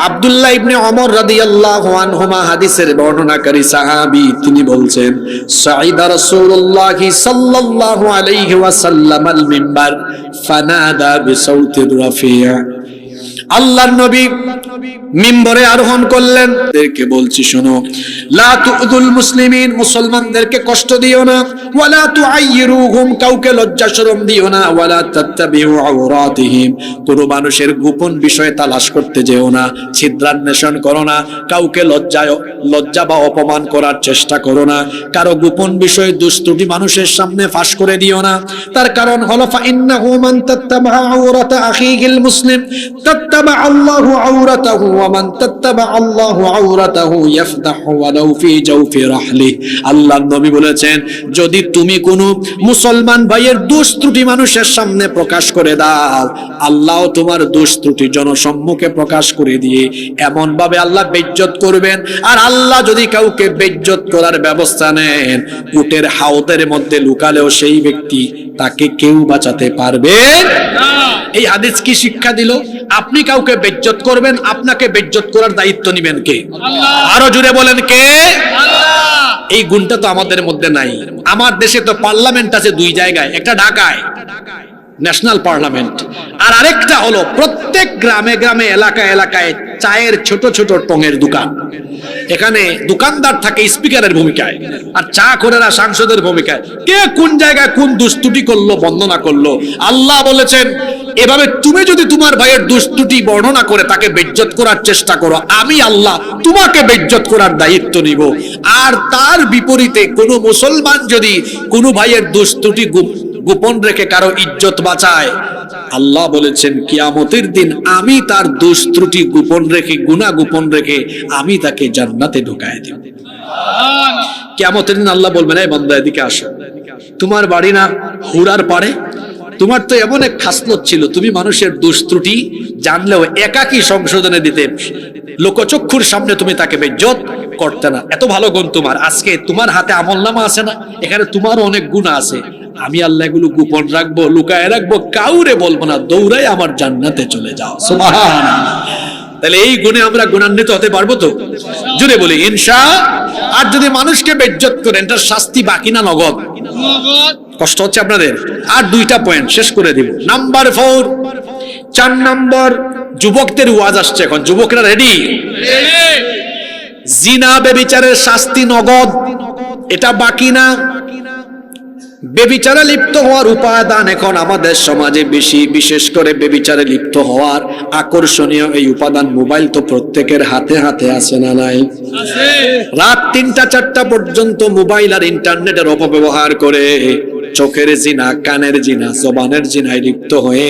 আব্দুল্লাহ ইবনে ওমর রাদিয়াল্লাহু আনহুমা হাদিসের বর্ণনাকারী সাহাবী, তিনি বলছেন সাঈদা রাসূলুল্লাহ সাল্লাল্লাহু আলাইহি ওয়াসাল্লাম আল মিম্বার ফানাদা বিসাউতির রাফিয়া। আল্লাহর নবী মিম্বরে আরোহণ করলেন, এদেরকে বলছি শোনো, লা তুযুল মুসলিমিন, মুসলমানদেরকে কষ্ট দিও না, ওয়ালা তুআইয়িরুহুম, কাউকে লজ্জা শরম দিও না, ওয়ালা তাত্তাবিউ আওরাতিহিম, কোন মানুষের গোপন বিষয় তালাশ করতে যেও না, ছিদ্রান্বেষণ করো না, কাউকে লজ্জা বা অপমান করার চেষ্টা করো না, কারো গোপন বিষয় দুস্তুটি মানুষের সামনে ফাঁস করে দিও না। তার কারণ হলো ফাইন্নাহু মান তাত্তাবা আওরাতা আখিহিল মুসলিম তাত্তাবা আল্লাহু আওরাতাহু ওয়া মান তাত্তাবা আল্লাহু আওরাতাহু ইয়াফদাহু ওয়ালাউ ফি জাওফি রাহলিহি। আল্লাহর নবী বলেছেন, যদি তুমি কোনো মুসলমান ভাইয়ের দোষ ত্রুটি মানুষের সামনে প্রকাশ করে দাও, আল্লাহ তোমার দোষ ত্রুটি জনসম্মুখে প্রকাশ করে দিয়ে এমন ভাবে আল্লাহ বেইজ্জত করবেন। আর আল্লাহ যদি কাউকে বেইজ্জত করার ব্যবস্থা নেন, উটের হাওদের মধ্যে লুকালেও সেই ব্যক্তি, তাকে কেউ বাঁচাতে পারবে না। এই হাদিস কি শিক্ষা দিল? আপনি কাউকে বেইজ্জত করবেন, আপনাকে বেইজ্জত করার দায়িত্ব নেবেন কে? আল্লাহ। আরো জোরে বলেন কে? আল্লাহ। এই গুণটা তো আমাদের মধ্যে নাই। আমার দেশে তো পার্লামেন্ট আছে দুই জায়গায়, একটা ঢাকায় ন্যাশনাল পার্লামেন্ট, আর আরেকটা হলো প্রত্যেক গ্রামে গ্রামে এলাকায় এলাকায় চায়ের ছোট ছোট টঙের দোকান। এখানে দোকানদার থাকে স্পিকারের ভূমিকায়, আর চা করেরা সাংসদের ভূমিকায়। কে কোন জায়গায় কোন দুষ্টুটি করলো, বর্ণনা করলো, আল্লাহ বলেছেন এভাবে তুমি যদি তোমার ভাইয়ের দুষ্টুটি বর্ণনা করে তাকে বেইজ্জত করার চেষ্টা করো, আমি আল্লাহ তোমাকে বেইজ্জত করার দায়িত্ব নিব। আর তার বিপরীতে কোনো মুসলমান যদি কোনো ভাইয়ের দুষ্টুটি গোপন রেখে কারো ইজ্জত বাঁচায়, আল্লাহ বলেছেন কিয়ামতের দিন আমি তার দোষ ত্রুটি গোপন রেখে, গুনাহ গোপন রেখে আমি তাকে জান্নাতে ঢুকায় দেব। কিয়ামতের দিন আল্লাহ বলবেন, এই বান্দা এদিকে আসো, তোমার বাড়ি না হুড়ার পাড়ে, তোমার তো এমন এক খাসলত ছিল, তুমি মানুষের দোষ ত্রুটি জানলেও একাকী সংশোধনে দিতে, লোকচক্ষুর সামনে তুমি তাকে বেইজ্জত করতে না। এত ভালো গুণ তোমার, আজকে তোমার হাতে আমলনামা আছে না, এখানে তোমারও অনেক গুণ আছে, আমি আল্লাহ এগুলো গোপন রাখবো, লুকায় রাখবো, কাউরে বলবো না, দৌড়াই আমার জান্নাতে চলে যাও। সুবহানাল্লাহ। তাহলে এই গুণে আমরা গুণান্বিত হতে পারবো তো? জুড়ে বলি ইনশাআল্লাহ। আর যদি মানুষকে বেইজ্জত করেন, এটার শাস্তি বাকি না নগদ? কষ্ট হচ্ছে আপনাদের? আর দুইটা পয়েন্ট শেষ করে দিব। নাম্বার 4, 4 নম্বর, যুবকদের ওয়াজ আসছে এখন। যুবকরা রেডি? জিনা বেবিচারের শাস্তি নগদ, এটা বাকি না। বেবিচারে লিপ্ত হওয়ার উপাদান এখন আমাদের সমাজে বেশি, বিশেষ করে বেবিচারে লিপ্ত হওয়ার আকর্ষণীয় এই উপাদান মোবাইল তো প্রত্যেকের হাতে হাতে আছে না নাই? রাত 3টা 4টা পর্যন্ত মোবাইল আর ইন্টারনেটের অপব্যবহার করে চোখের জিনা, কানের জিনা, জবানের জিনায় লিপ্ত হয়ে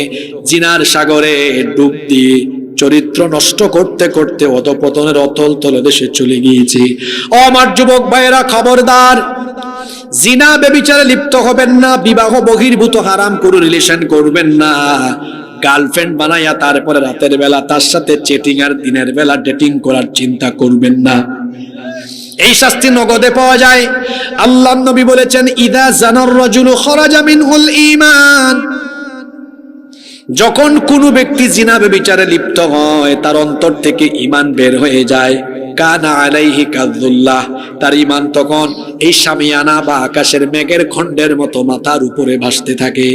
জিনার সাগরে ডুব দিয়ে চরিত্র নষ্ট করতে করতে অধঃপতনের অতল তলদেশে চলে গিয়েছি। ও আমার যুবক ভাইয়েরা, খবরদার, জিনা বেবিচারে লিপ্ত হবেন না, বিবাহ বহির্ভূত হারাম কোনো রিলেশন করবেন না, গার্লফ্রেন্ড বানাইয়া তারপরে রাতের বেলা তার সাথে চেটিং আর দিনের বেলা ডেটিং করার চিন্তা করবেন না। এই শাস্তি নগদে পাওয়া যায়। আল্লাহর নবী বলেছেন, ইদা জানার রাজুলু খরাজা মিনহুল ঈমান, যখন কোনো ব্যক্তি জিনা বেবিচারে লিপ্ত হয় তার অন্তর থেকে ঈমান বের হয়ে যায়। কানা আলাইহি কাযুল্লাহ, তার ঈমান তখন এই শামিয়ানা বা আকাশের মেঘের খণ্ডের মতো মাথার উপরে ভাসতে থাকে।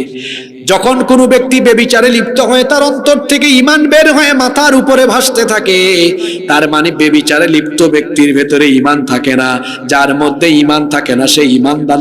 যখন কোনো ব্যক্তি বেবিচারে লিপ্ত হয় তার অন্তর থেকে ঈমান বের হয়ে মাথার উপরে ভাসতে থাকে, তার মানে বেবিচারে লিপ্ত ব্যক্তির ভেতরে ঈমান থাকে না। যার মধ্যে ঈমান থাকে না সেই ঈমানদার